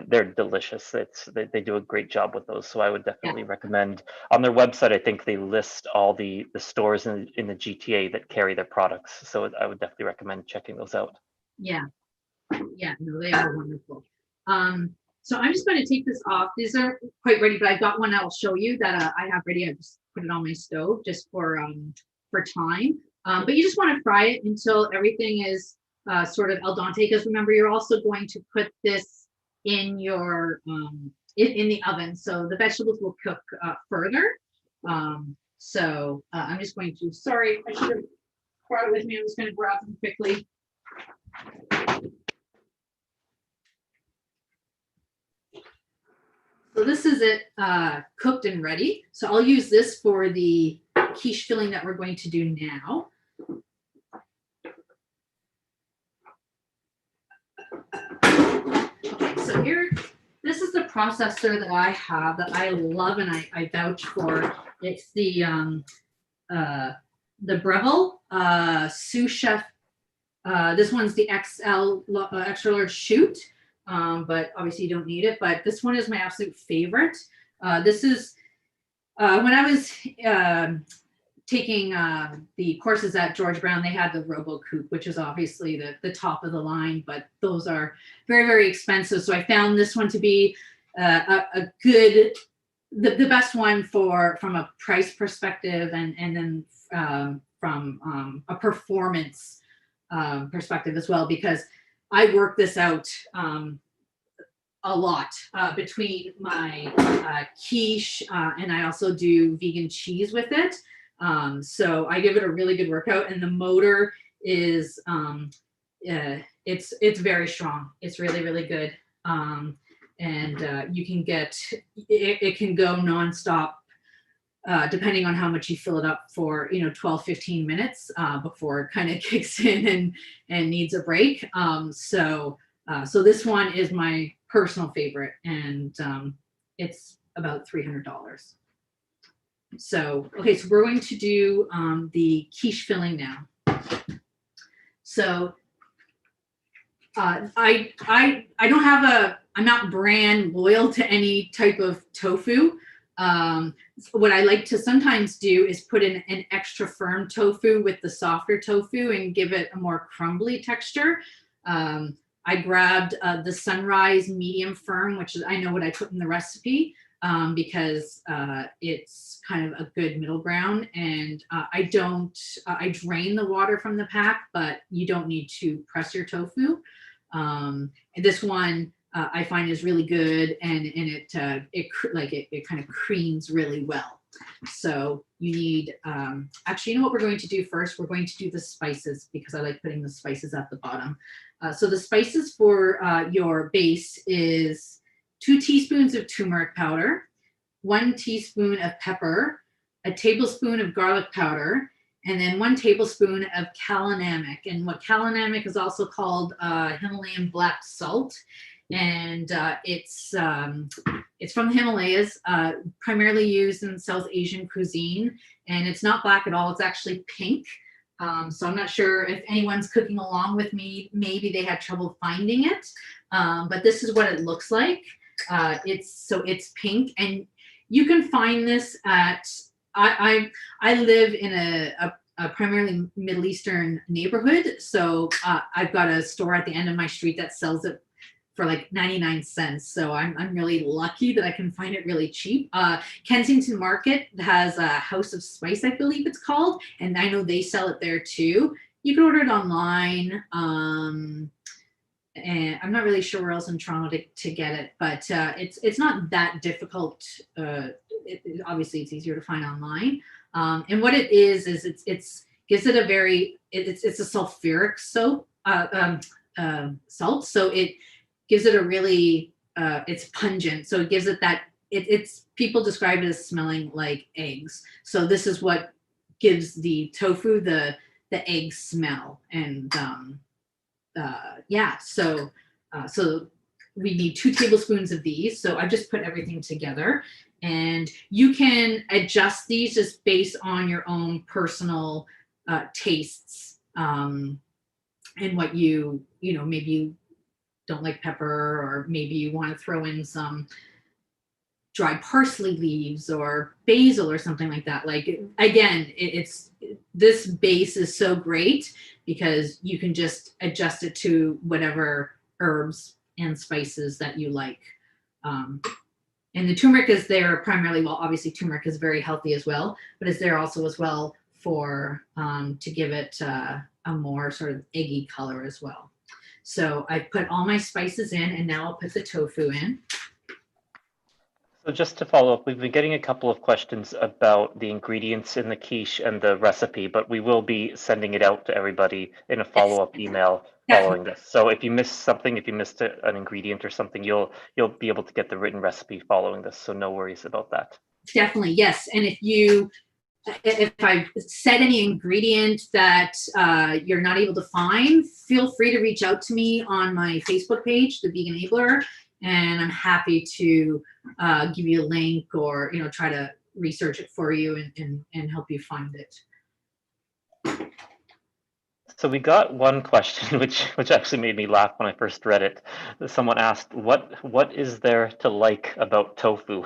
[SPEAKER 2] they're delicious. They do a great job with those. So I would definitely recommend on their website. I think they list all the stores in the GTA that carry their products. So I would definitely recommend checking those out.
[SPEAKER 3] Yeah. No, they are wonderful. So I'm just going to take this off. These are quite ready, but I've got one I'll show you that I have ready. I just put it on my stove just for time. But you just want to fry it until everything is sort of al dente, because remember, you're also going to put this in your in the oven, so the vegetables will cook further. So I'm just going to, sorry, I should have brought it with me. I'm just going to grab them quickly. So this is it cooked and ready. So I'll use this for the quiche filling that we're going to do now. Okay, so here, this is the processor that I have that I love and I vouch for. It's the Breville Sous Chef. This one's the XL extra large shoot. But obviously you don't need it, but this one is my absolute favorite. This is when I was taking the courses at George Brown, they had the Robo Coupe, which is obviously the top of the line, but those are very, very expensive. So I found this one to be a good, the best one from a price perspective, and then from a performance perspective as well, because I work this out a lot between my quiche and I also do vegan cheese with it. So I give it a really good workout, and the motor is it's very strong. It's really, really good. And you can get it can go nonstop depending on how much you fill it up for, 12-15 minutes before it kind of kicks in and needs a break. So this one is my personal favorite, and it's about $300. So, okay, so we're going to do the quiche filling now. So I don't have I'm not brand loyal to any type of tofu. What I like to sometimes do is put in an extra firm tofu with the softer tofu and give it a more crumbly texture. I grabbed the Sunrise medium firm, which is, I know what I put in the recipe, because it's kind of a good middle ground. And I drain the water from the pack, but you don't need to press your tofu. And this one I find is really good, and it kind of creams really well. So you need, actually, you know what we're going to do first? We're going to do the spices, because I like putting the spices at the bottom. So the spices for your base is 2 teaspoons of turmeric powder, 1 teaspoon of pepper, a tablespoon of garlic powder, and then 1 tablespoon of kalonamic. And what kalonamic is also called Himalayan black salt. And it's from the Himalayas, primarily used in South Asian cuisine. And it's not black at all, it's actually pink. So I'm not sure if anyone's cooking along with me, maybe they had trouble finding it, but this is what it looks like. It's pink, and you can find this at, I live in a primarily Middle Eastern neighborhood. So I've got a store at the end of my street that sells it for like 99 cents. So I'm really lucky that I can find it really cheap. Kensington Market has a House of Spice, I believe it's called, and I know they sell it there too. You can order it online. And I'm not really sure where else in Toronto to get it, but it's not that difficult. Obviously it's easier to find online. And what it is it's gives it a very, it's a sulfuric soap, salt. So it gives it a really, it's pungent. So it gives it that, it's people describe it as smelling like eggs. So this is what gives the tofu the egg smell. And yeah, so we need 2 tablespoons of these. So I just put everything together, and you can adjust these just based on your own personal tastes, and what maybe you don't like pepper, or maybe you want to throw in some dried parsley leaves or basil or something like that. Like, again, this base is so great because you can just adjust it to whatever herbs and spices that you like. And the turmeric is there primarily, well, obviously turmeric is very healthy as well, but it's there also as well for to give it a more sort of eggy color as well. So I put all my spices in, and now I'll put the tofu in.
[SPEAKER 2] So just to follow up, we've been getting a couple of questions about the ingredients in the quiche and the recipe, but we will be sending it out to everybody in a follow-up email following this. So if you missed something, if you missed an ingredient or something, you'll be able to get the written recipe following this. So no worries about that.
[SPEAKER 3] Definitely, yes. And if I said any ingredient that you're not able to find, feel free to reach out to me on my Facebook page, The Vegan Enabler, and I'm happy to give you a link, or try to research it for you and help you find it.
[SPEAKER 2] So we got one question which actually made me laugh when I first read it. Someone asked, what is there to like about tofu?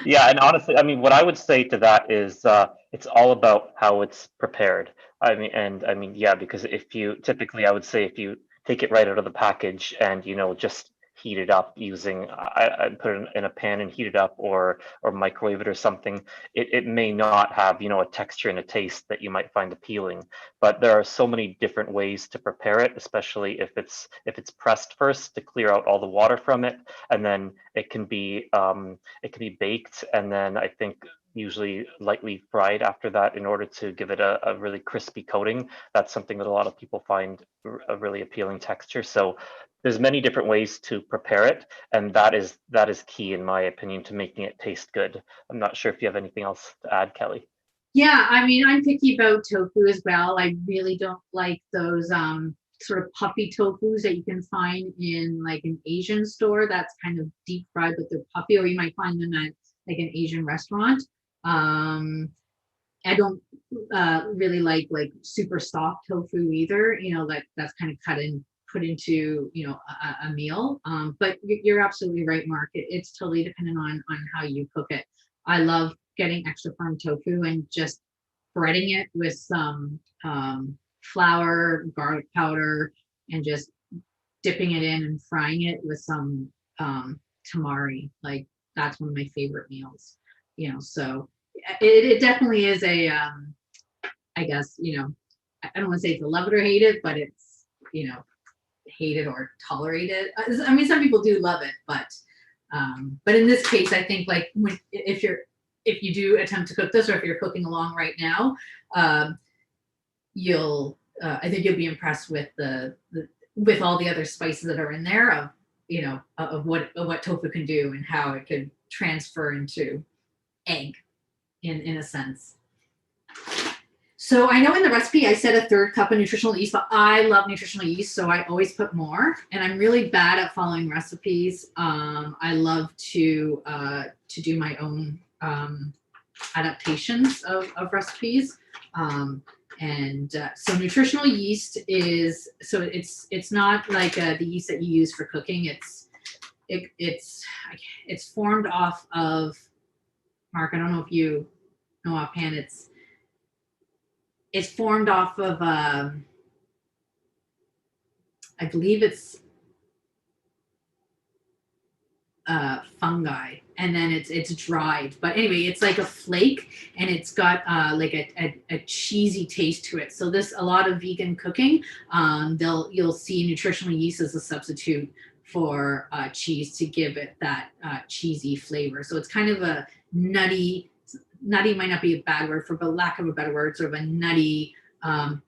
[SPEAKER 2] Yeah, and honestly, I mean, what I would say to that is it's all about how it's prepared. Yeah, because I would say if you take it right out of the package and just heat it up using, I put it in a pan and heat it up, or microwave it or something, it may not have a texture and a taste that you might find appealing. But there are so many different ways to prepare it, especially if it's pressed first to clear out all the water from it, and then it can be baked, and then I think usually lightly fried after that in order to give it a really crispy coating. That's something that a lot of people find a really appealing texture. So there's many different ways to prepare it, and that is key, in my opinion, to making it taste good. I'm not sure if you have anything else to add, Kelly.
[SPEAKER 3] Yeah, I mean, I'm picky about tofu as well. I really don't like those sort of puffy tofus that you can find in like an Asian store that's kind of deep fried, but they're puffy, or you might find them at like an Asian restaurant. I don't really like super soft tofu either, that's kind of cut in put into, you know, a meal. But you're absolutely right, Mark. It's totally dependent on how you cook it. I love getting extra firm tofu and just breading it with some flour, garlic powder, and just dipping it in and frying it with some tamari. Like, that's one of my favorite meals, you know. So it definitely is a I guess, you know, I don't want to say it's a love it or hate it, but it's, you know, hate it or tolerate it. I mean, some people do love it, but in this case, I think, like, if you do attempt to cook this, or if you're cooking along right now, I think you'll be impressed with with all the other spices that are in there, of, you know, of what tofu can do and how it could transfer into egg in a sense. So I know in the recipe I said a third cup of nutritional yeast, but I love nutritional yeast, so I always put more. And I'm really bad at following recipes. I love to do my own adaptations of recipes. So nutritional yeast is, so it's not like the yeast that you use for cooking. It's formed off of, Mark, I don't know if you know offhand, it's formed off of I believe it's fungi, and then it's dried. But anyway, it's like a flake, and it's got like a cheesy taste to it. So a lot of vegan cooking, you'll see nutritional yeast as a substitute for cheese to give it that cheesy flavor. So it's kind of a nutty might not be a bad word, for lack of a better word, sort of a nutty,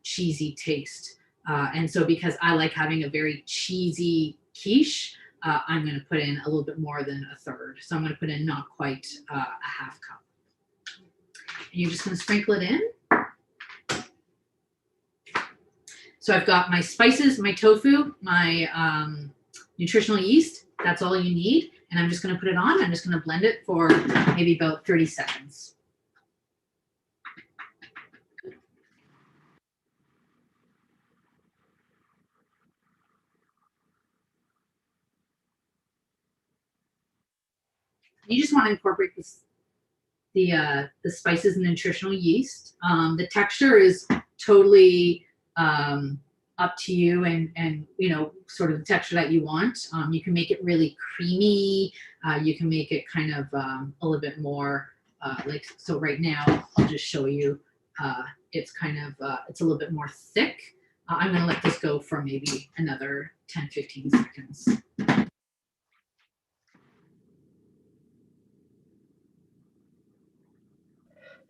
[SPEAKER 3] cheesy taste. And so because I like having a very cheesy quiche, I'm going to put in a little bit more than a third. So I'm going to put in not quite a half cup. And you're just going to sprinkle it in. So I've got my spices, my tofu, my nutritional yeast. That's all you need. And I'm just going to put it on. I'm just going to blend it for maybe about 30 seconds. You just want to incorporate the spices and nutritional yeast. The texture is totally up to you, and you know, sort of the texture that you want. You can make it really creamy. You can make it kind of a little bit more like, so right now I'll just show you. It's kind of it's a little bit more thick. I'm going to let this go for maybe another 10-15 seconds.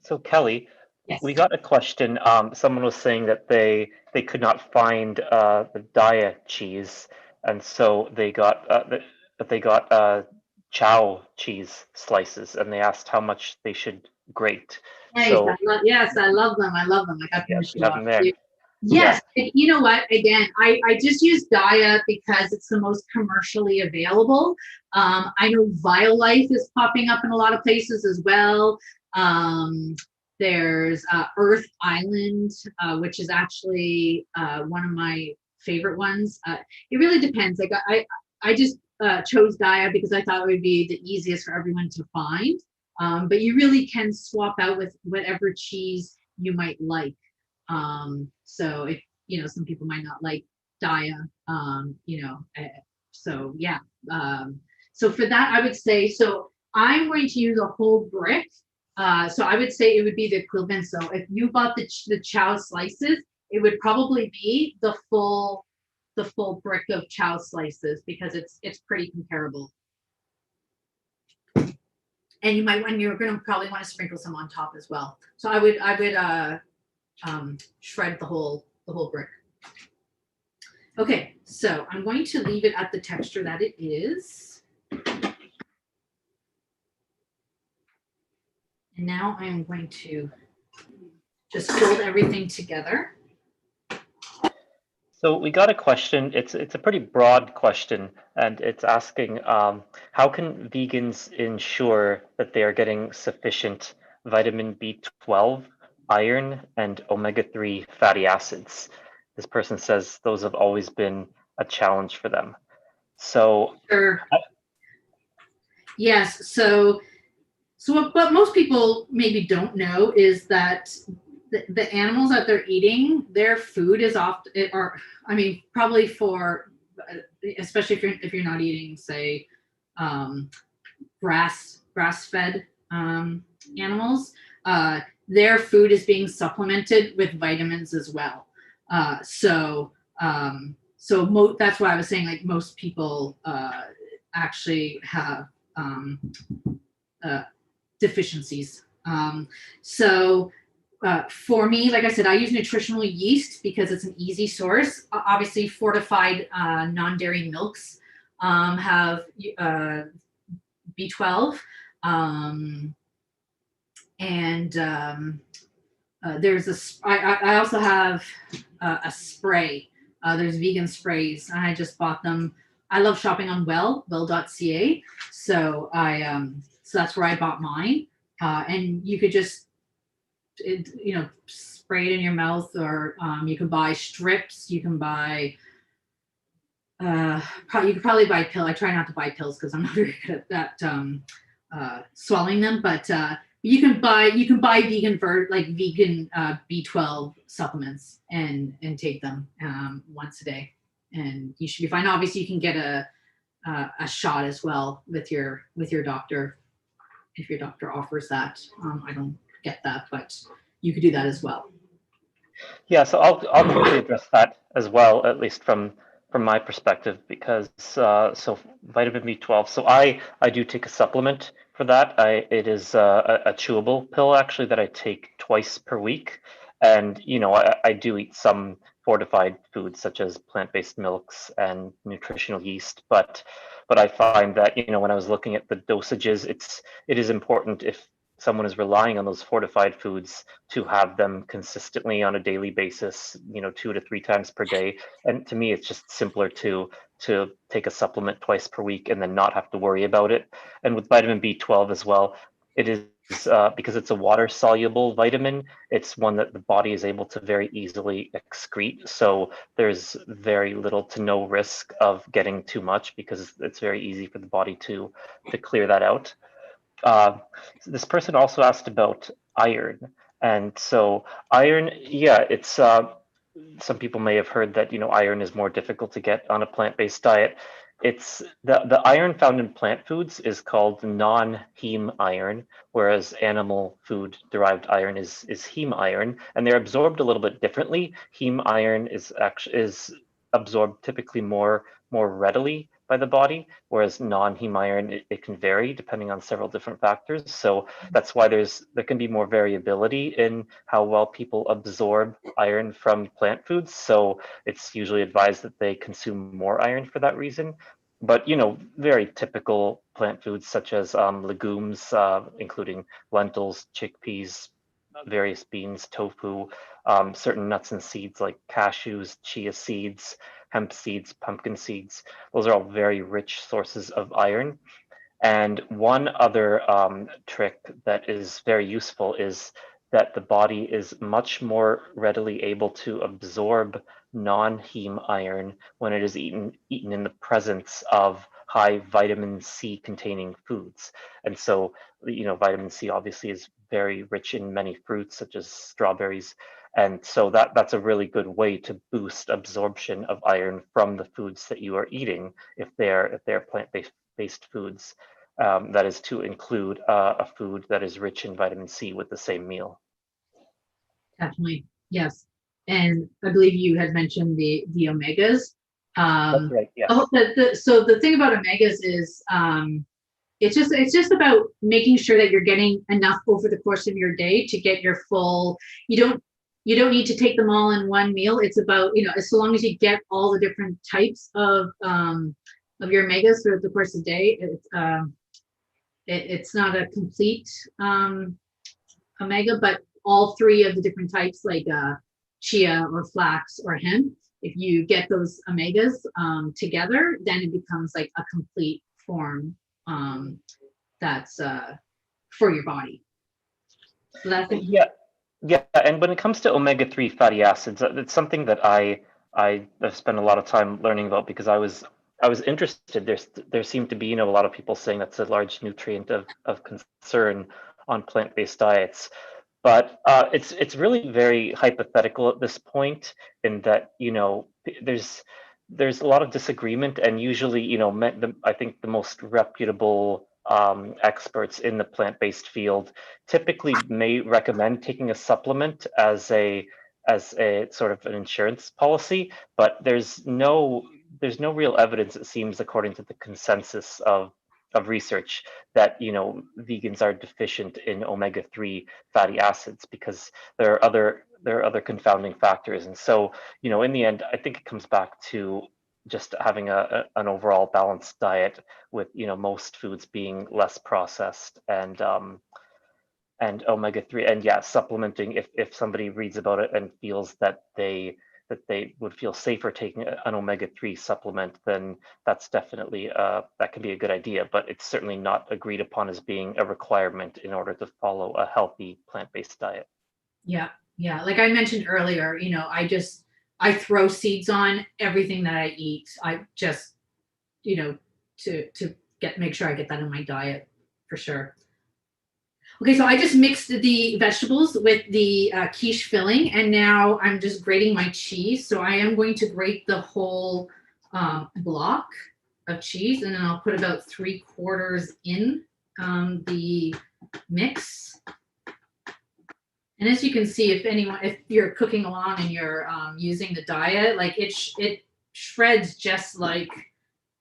[SPEAKER 2] So Kelly,
[SPEAKER 3] Yes.
[SPEAKER 2] we got a question. Someone was saying that they could not find the Daya cheese, and so they got chow cheese slices, and they asked how much they should grate.
[SPEAKER 3] Nice.
[SPEAKER 2] So
[SPEAKER 3] Yes, I love them. I got them
[SPEAKER 2] yeah,
[SPEAKER 3] to
[SPEAKER 2] you
[SPEAKER 3] show
[SPEAKER 2] have
[SPEAKER 3] off
[SPEAKER 2] them there.
[SPEAKER 3] too. Yes, you know what? Again, I just use Daya because it's the most commercially available. I know Violife is popping up in a lot of places as well. There's Earth Island, which is actually one of my favorite ones. It really depends. Like I just chose Daya because I thought it would be the easiest for everyone to find. But you really can swap out with whatever cheese you might like. So if, you know, some people might not like Daya, you know, so yeah. So for that, I would say, so I'm going to use a whole brick. So I would say it would be the equivalent. So if you bought the chow slices, it would probably be the full brick of chow slices, because it's pretty comparable. And you're going to probably want to sprinkle some on top as well. So I would shred the whole brick. Okay, so I'm going to leave it at the texture that it is. And now I'm going to just fold everything together.
[SPEAKER 2] So we got a question. It's a pretty broad question, and it's asking how can vegans ensure that they are getting sufficient vitamin B12, iron, and omega-3 fatty acids? This person says those have always been a challenge for them. So
[SPEAKER 3] Sure. Yes. So what most people maybe don't know is that the animals that they're eating, their food is often, or I mean, probably for, especially if you're not eating, say, grass fed animals, their food is being supplemented with vitamins as well. That's why I was saying, like, most people actually have deficiencies. For me, like I said, I use nutritional yeast because it's an easy source. Obviously, fortified non-dairy milks have B12, there's I also have a spray. There's vegan sprays, and I just bought them. I love shopping on well.ca, so so that's where I bought mine. And you could just spray it in your mouth, or you can buy strips. You can buy you could probably buy pill. I try not to buy pills because I'm not very good at that, swallowing them, but you can buy vegan vegan B12 supplements and take them once a day, and you should be fine. Obviously, you can get a shot as well with your doctor if your doctor offers that. I don't get that, but you could do that as well.
[SPEAKER 2] Yeah, so I'll quickly address that as well, at least from my perspective, because so vitamin B12. So I do take a supplement for that. It is a chewable pill actually that I take twice per week, and I do eat some fortified foods such as plant-based milks and nutritional yeast, but I find that when I was looking at the dosages, it is important if someone is relying on those fortified foods to have them consistently on a daily basis, 2 to 3 times per day. And to me, it's just simpler to take a supplement twice per week and then not have to worry about it. And with vitamin B12 as well, it is because it's a water soluble vitamin, it's one that the body is able to very easily excrete. So there's very little to no risk of getting too much because it's very easy for the body to clear that out. This person also asked about iron, and so iron, yeah, it's some people may have heard that iron is more difficult to get on a plant-based diet. It's the iron found in plant foods is called non-heme iron, whereas animal food derived iron is heme iron, and they're absorbed a little bit differently. Heme iron is absorbed typically more readily by the body, whereas non-heme iron, it can vary depending on several different factors. So that's why there can be more variability in how well people absorb iron from plant foods. So it's usually advised that they consume more iron for that reason. But very typical plant foods such as legumes, including lentils, chickpeas, various beans, tofu, certain nuts and seeds like cashews, chia seeds, hemp seeds, pumpkin seeds. Those are all very rich sources of iron. And one other trick that is very useful is that the body is much more readily able to absorb non-heme iron when it is eaten in the presence of high vitamin C containing foods. And so, vitamin C obviously is very rich in many fruits such as strawberries. And so that's a really good way to boost absorption of iron from the foods that you are eating if they're plant-based foods. That is to include a food that is rich in vitamin C with the same meal.
[SPEAKER 3] Definitely, yes. And I believe you had mentioned the omegas.
[SPEAKER 2] That's right. Yeah.
[SPEAKER 3] So the thing about omegas is it's just about making sure that you're getting enough over the course of your day to get your full. You don't need to take them all in one meal. It's about, as long as you get all the different types of your omegas throughout the course of the day. It's not a complete omega, but all 3 of the different types, like chia or flax or hemp, if you get those omegas together, then it becomes like a complete form that's for your body. So that's
[SPEAKER 2] Yeah, and when it comes to omega-3 fatty acids, it's something that I I've spent a lot of time learning about, because I was interested. There seemed to be, a lot of people saying that's a large nutrient of concern on plant-based diets. But it's really very hypothetical at this point, in that, there's a lot of disagreement, and usually, I think the most reputable experts in the plant-based field typically may recommend taking a supplement as a sort of an insurance policy, but there's no real evidence, it seems, according to the consensus of research, that vegans are deficient in omega-3 fatty acids, because there are other confounding factors. And so, in the end, I think it comes back to just having an overall balanced diet, with most foods being less processed, and omega-3, and yeah, supplementing if somebody reads about it and feels that they would feel safer taking an omega-3 supplement, then that's definitely that can be a good idea, but it's certainly not agreed upon as being a requirement in order to follow a healthy plant-based diet.
[SPEAKER 3] Yeah, yeah. Like I mentioned earlier, I throw seeds on everything that I eat. I just, to make sure I get that in my diet for sure. Okay, so I just mixed the vegetables with the quiche filling, and now I'm just grating my cheese. So I am going to grate the whole block of cheese, and then I'll put about 3/4 in the mix. And as you can see, if you're cooking along and you're using the diet, like it shreds just like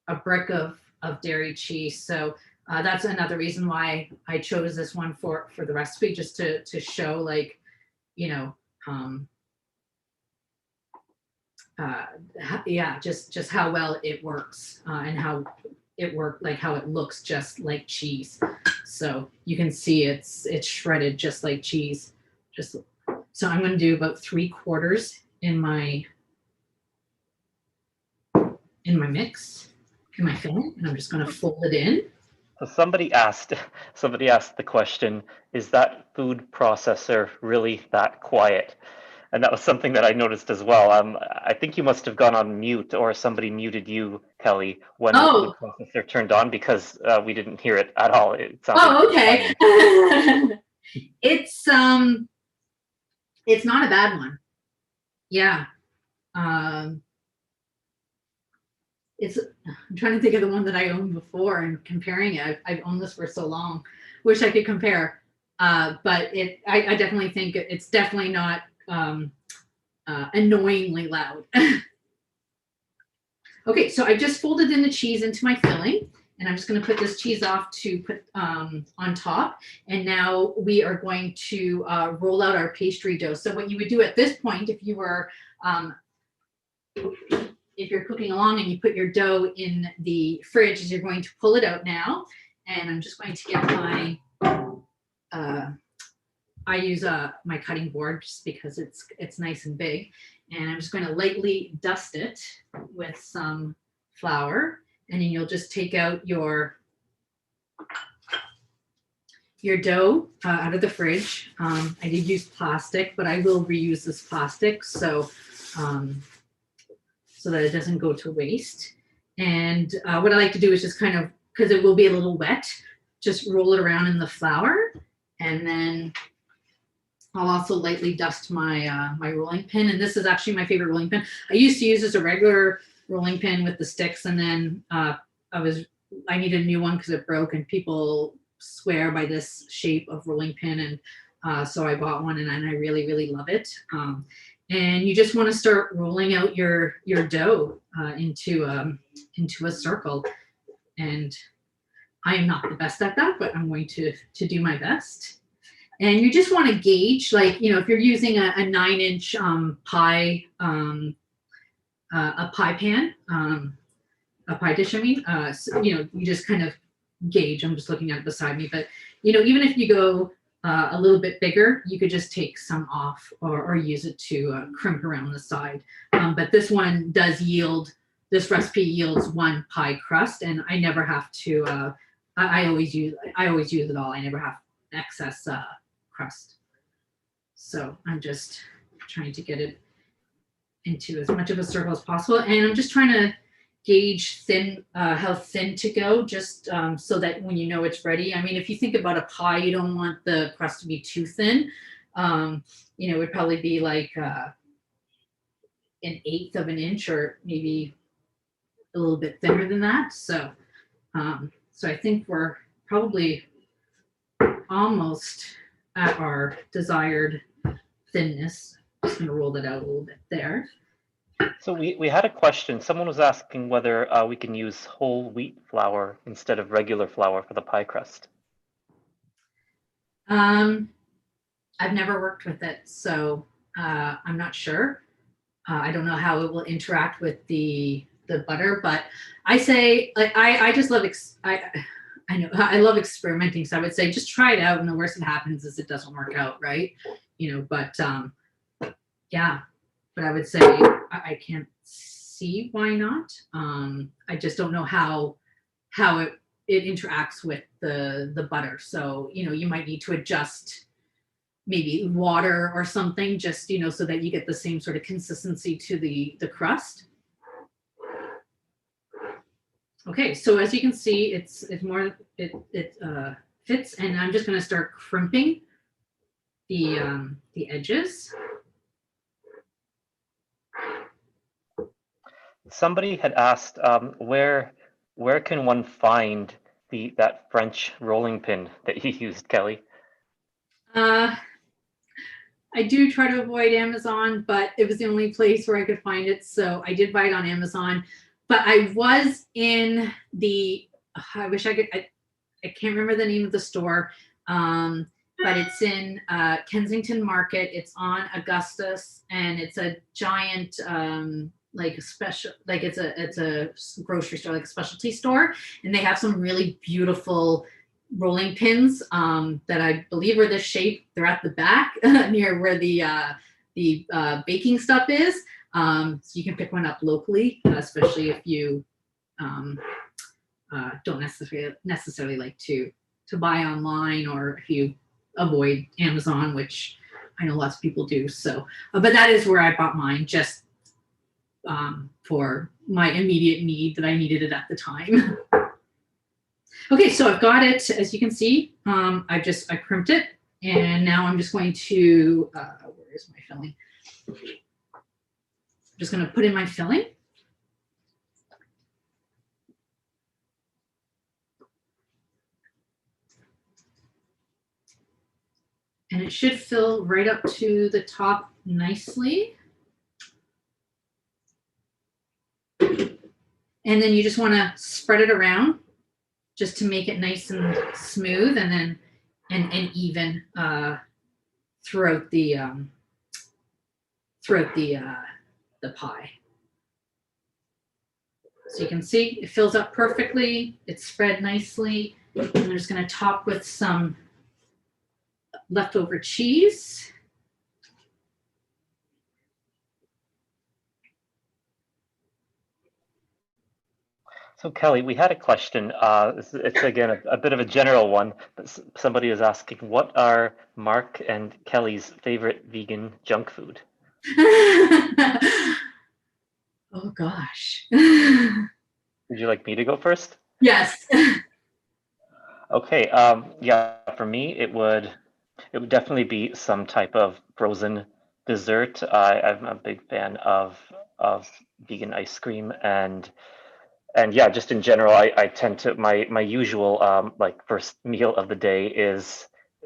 [SPEAKER 3] a brick of dairy cheese. So that's another reason why I chose this one for the recipe, just to show, like, just how well it works, and how it looks just like cheese. So you can see it's shredded just like cheese. So I'm going to do about 3/4 in my mix, in my filling, and I'm just going to fold it in.
[SPEAKER 2] So somebody asked the question, is that food processor really that quiet? And that was something that I noticed as well. I think you must have gone on mute, or somebody muted you, Kelly, when the food processor turned on, because we didn't hear it at all. It sounded
[SPEAKER 3] okay. It's not a bad one. Yeah. I'm trying to think of the one that I owned before and comparing it. I've owned this for so long. Wish I could compare. But I definitely think it's definitely not annoyingly loud. Okay, so I just folded in the cheese into my filling, and I'm just going to put this cheese off to put on top. And now we are going to roll out our pastry dough. So what you would do at this point, if you were if you're cooking along and you put your dough in the fridge, is you're going to pull it out now. And I'm just going to get my I use my cutting board, just because it's nice and big, and I'm just going to lightly dust it with some flour, and then you'll just take out your dough out of the fridge. I did use plastic, but I will reuse this plastic so that it doesn't go to waste. And what I like to do is just kind of, because it will be a little wet, just roll it around in the flour, and then I'll also lightly dust my my rolling pin. And this is actually my favorite rolling pin. I used to use just a regular rolling pin with the sticks, and then I needed a new one because it broke, and people swear by this shape of rolling pin, and so I bought one, and I really, really love it. And you just want to start rolling out your dough into a circle. And I am not the best at that, but I'm going to do my best. And you just want to gauge, like, if you're using a 9-inch pie, a pie pan, a pie dish, I mean, so, you just kind of gauge. I'm just looking at it beside me, but even if you go a little bit bigger, you could just take some off, or use it to crimp around the side. But this one does yield. This recipe yields 1 pie crust, and I never have to. I always use it all. I never have excess crust. So I'm just trying to get it into as much of a circle as possible. And I'm just trying to gauge how thin to go, just so that when you know it's ready. I mean, if you think about a pie, you don't want the crust to be too thin. You know, it would probably be like an eighth of an inch, or maybe a little bit thinner than that. So, so I think we're probably almost at our desired thinness. Just gonna roll that out a little bit there.
[SPEAKER 2] So we had a question. Someone was asking whether we can use whole wheat flour instead of regular flour for the pie crust.
[SPEAKER 3] I've never worked with it, so I'm not sure. I don't know how it will interact with the butter, but I say, like, I just love I know I love experimenting, so I would say just try it out, and the worst that happens is it doesn't work out, right? You know, but yeah, but I would say I can't see why not. I just don't know how it interacts with the butter. So, you know, you might need to adjust maybe water or something, just, you know, so that you get the same sort of consistency to the crust. Okay, so as you can see, it fits, and I'm just going to start crimping the edges.
[SPEAKER 2] Somebody had asked where can one find that French rolling pin that you used, Kelly?
[SPEAKER 3] I do try to avoid Amazon, but it was the only place where I could find it, so I did buy it on Amazon. But I was in I wish I could, I can't remember the name of the store, but it's in Kensington Market. It's on Augustus, and it's a giant, like a special, like it's a grocery store, like a specialty store, and they have some really beautiful rolling pins that I believe are this shape. They're at the back near where the baking stuff is. So you can pick one up locally, especially if you don't necessarily like to buy online, or if you avoid Amazon, which I know lots of people do. So, but that is where I bought mine, just for my immediate need that I needed it at the time. Okay, so I've got it, as you can see. I crimped it, and now I'm just going to, where is my filling? I'm just going to put in my filling. And it should fill right up to the top nicely. And then you just want to spread it around just to make it nice and smooth, and then and even throughout the pie. So you can see it fills up perfectly. It's spread nicely. And I'm just going to top with some leftover cheese.
[SPEAKER 2] So Kelly, we had a question. It's again a bit of a general one, but somebody is asking, what are Mark and Kelly's favorite vegan junk food?
[SPEAKER 3] Oh gosh.
[SPEAKER 2] Would you like me to go first?
[SPEAKER 3] Yes.
[SPEAKER 2] Okay. Yeah, for me, it would definitely be some type of frozen dessert. I'm a big fan of vegan ice cream, and yeah, just in general, I tend to my usual like first meal of the day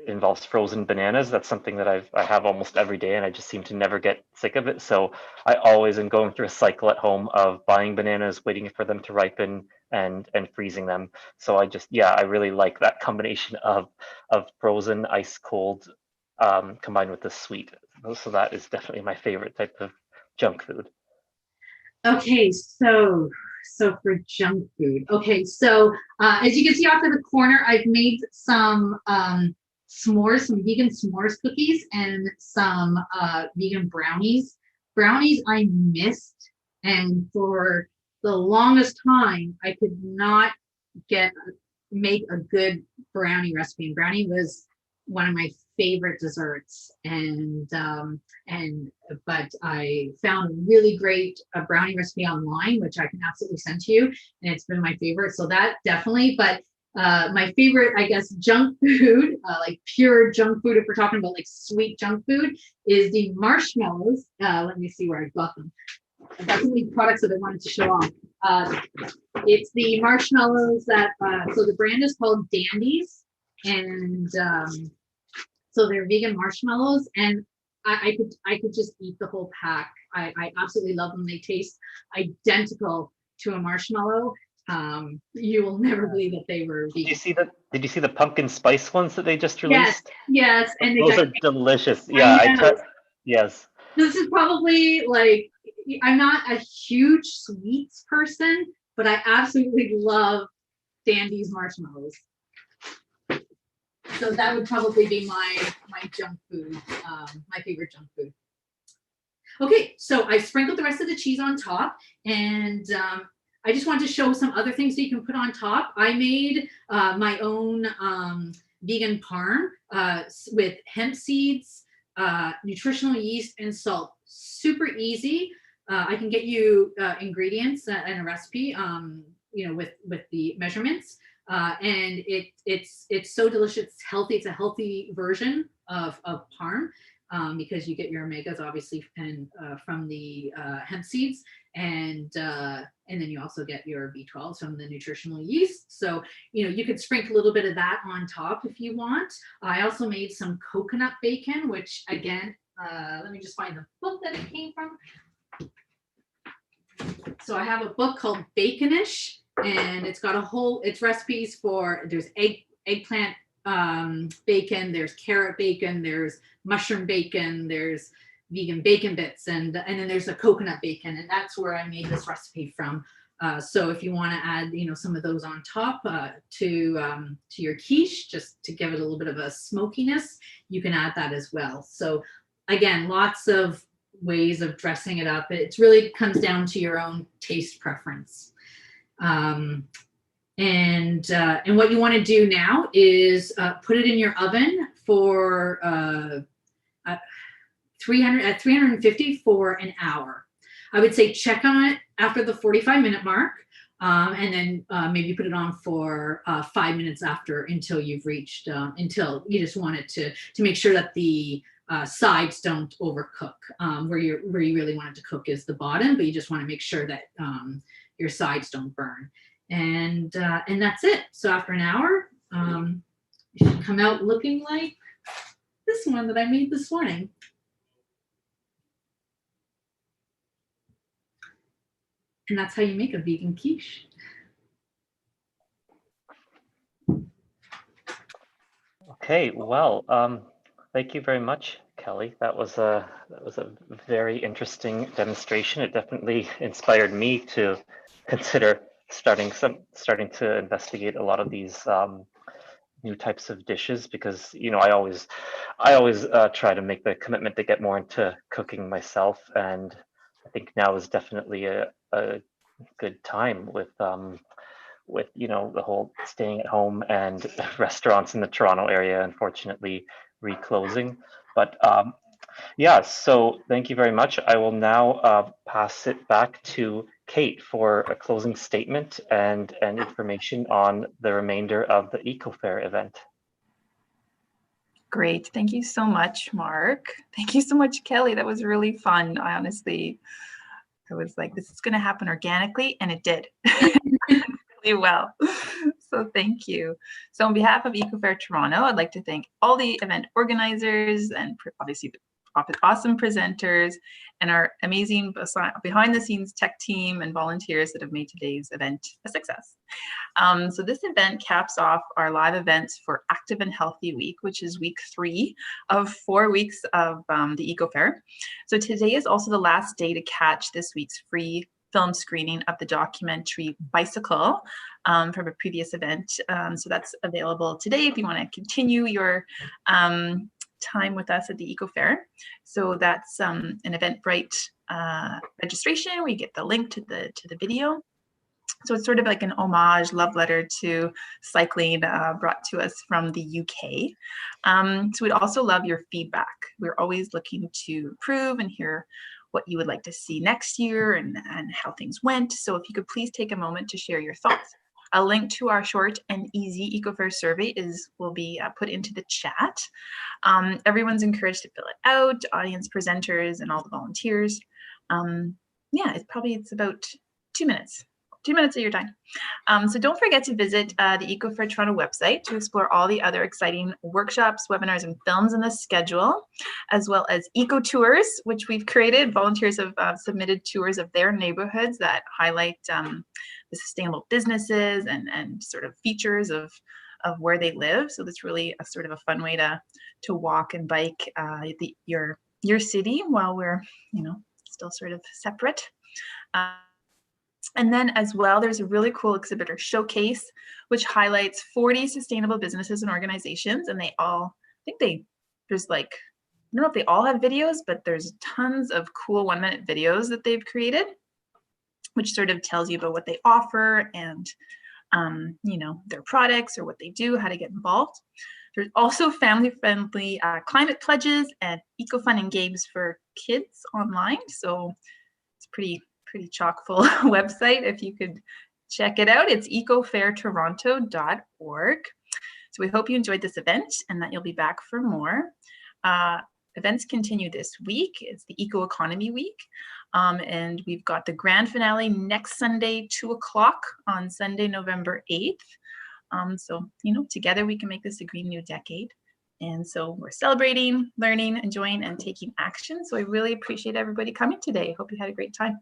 [SPEAKER 2] involves frozen bananas. That's something that I have almost every day, and I just seem to never get sick of it. So I always am going through a cycle at home of buying bananas, waiting for them to ripen, and freezing them. So I really like that combination of frozen, ice cold, combined with the sweet. So that is definitely my favorite type of junk food.
[SPEAKER 3] Okay, so for junk food. Okay, so as you can see off to the corner, I've made some s'mores, some vegan s'mores cookies, and some vegan brownies. Brownies I missed, and for the longest time, I could not make a good brownie recipe. And brownie was one of my favorite desserts, but I found a really great brownie recipe online, which I can absolutely send to you, and it's been my favorite. So that definitely, but my favorite, I guess, junk food, like pure junk food, if we're talking about like sweet junk food, is the marshmallows. Let me see where I got them. I've got so many products that I wanted to show off. It's the marshmallows that, so the brand is called Dandies, and so they're vegan marshmallows, and I could just eat the whole pack. I absolutely love them. They taste identical to a marshmallow. You will never believe that they were vegan.
[SPEAKER 2] Did you see the pumpkin spice ones that they just released?
[SPEAKER 3] Yes, and
[SPEAKER 2] those are delicious. Yeah, yes.
[SPEAKER 3] This is probably like, I'm not a huge sweets person, but I absolutely love Dandies marshmallows. So that would probably be my junk food, my favorite junk food. Okay, so I sprinkled the rest of the cheese on top, and I just wanted to show some other things that you can put on top. I made my own vegan parm with hemp seeds, nutritional yeast, and salt. Super easy. I can get you ingredients and a recipe, with the measurements. And it's so delicious. It's healthy. It's a healthy version of parm. Because you get your omegas obviously and from the hemp seeds, and then you also get your B12s from the nutritional yeast. So you could sprinkle a little bit of that on top if you want. I also made some coconut bacon, which again, let me just find the book that it came from. So I have a book called Baconish, and it's got it's recipes for, there's eggplant bacon, there's carrot bacon, there's mushroom bacon, there's vegan bacon bits, and then there's a coconut bacon, and that's where I made this recipe from. So if you want to add some of those on top to your quiche, just to give it a little bit of a smokiness, you can add that as well. So again, lots of ways of dressing it up. It really comes down to your own taste preference. And what you want to do now is put it in your oven for 350 for an hour. I would say check on it after the 45-minute mark, and then maybe put it on for 5 minutes after, until you've reached, until you just want it to make sure that the sides don't overcook. Where you really want it to cook is the bottom, but you just want to make sure that your sides don't burn. And that's it. So after an hour, you should come out looking like this one that I made this morning. And that's how you make a vegan quiche.
[SPEAKER 2] Okay, well, thank you very much, Kelly. That was a very interesting demonstration. It definitely inspired me to consider starting to investigate a lot of these new types of dishes, because I always try to make the commitment to get more into cooking myself, and I think now is definitely a good time with the whole staying at home and restaurants in the Toronto area unfortunately reclosing. But yeah, so thank you very much. I will now pass it back to Kate for a closing statement and information on the remainder of the Eco Fair event.
[SPEAKER 1] Great. Thank you so much, Mark. Thank you so much, Kelly. That was really fun. I was like, this is going to happen organically, and it did really well. So thank you. So on behalf of Eco Fair Toronto, I'd like to thank all the event organizers and obviously the awesome presenters and our amazing behind the scenes tech team and volunteers that have made today's event a success. So this event caps off our live events for Active and Healthy Week, which is week 3 of 4 weeks of the Eco Fair. So today is also the last day to catch this week's free film screening of the documentary Bicycle from a previous event. So that's available today if you want to continue your time with us at the Eco Fair. So that's an Eventbrite registration where you get the link to the video. So it's sort of like an homage, love letter to cycling brought to us from the UK. So we'd also love your feedback. We're always looking to improve and hear what you would like to see next year and how things went. So if you could please take a moment to share your thoughts. A link to our short and easy EcoFair survey will be put into the chat. Everyone's encouraged to fill it out, audience presenters and all the volunteers. Yeah, it's about 2 minutes. 2 minutes of your time. So don't forget to visit the EcoFair Toronto website to explore all the other exciting workshops, webinars, and films in the schedule, as well as eco tours, which we've created. Volunteers have submitted tours of their neighborhoods that highlight the sustainable businesses and sort of features of where they live. So that's really a sort of a fun way to walk and bike your city while we're, still sort of separate. And then as well, there's a really cool exhibitor showcase, which highlights 40 sustainable businesses and organizations. And they all, I don't know if they all have videos, but there's tons of cool 1-minute videos that they've created, which sort of tells you about what they offer and, their products or what they do, how to get involved. There's also family-friendly climate pledges and eco-fun and games for kids online. So it's pretty chock full website. If you could check it out, it's ecofairtoronto.org. So we hope you enjoyed this event and that you'll be back for more. Events continue this week. It's the Eco Economy Week. And we've got the grand finale next Sunday, 2 o'clock on Sunday, November 8th. So, together we can make this a green new decade. And so we're celebrating, learning, enjoying, and taking action. So I really appreciate everybody coming today. Hope you had a great time.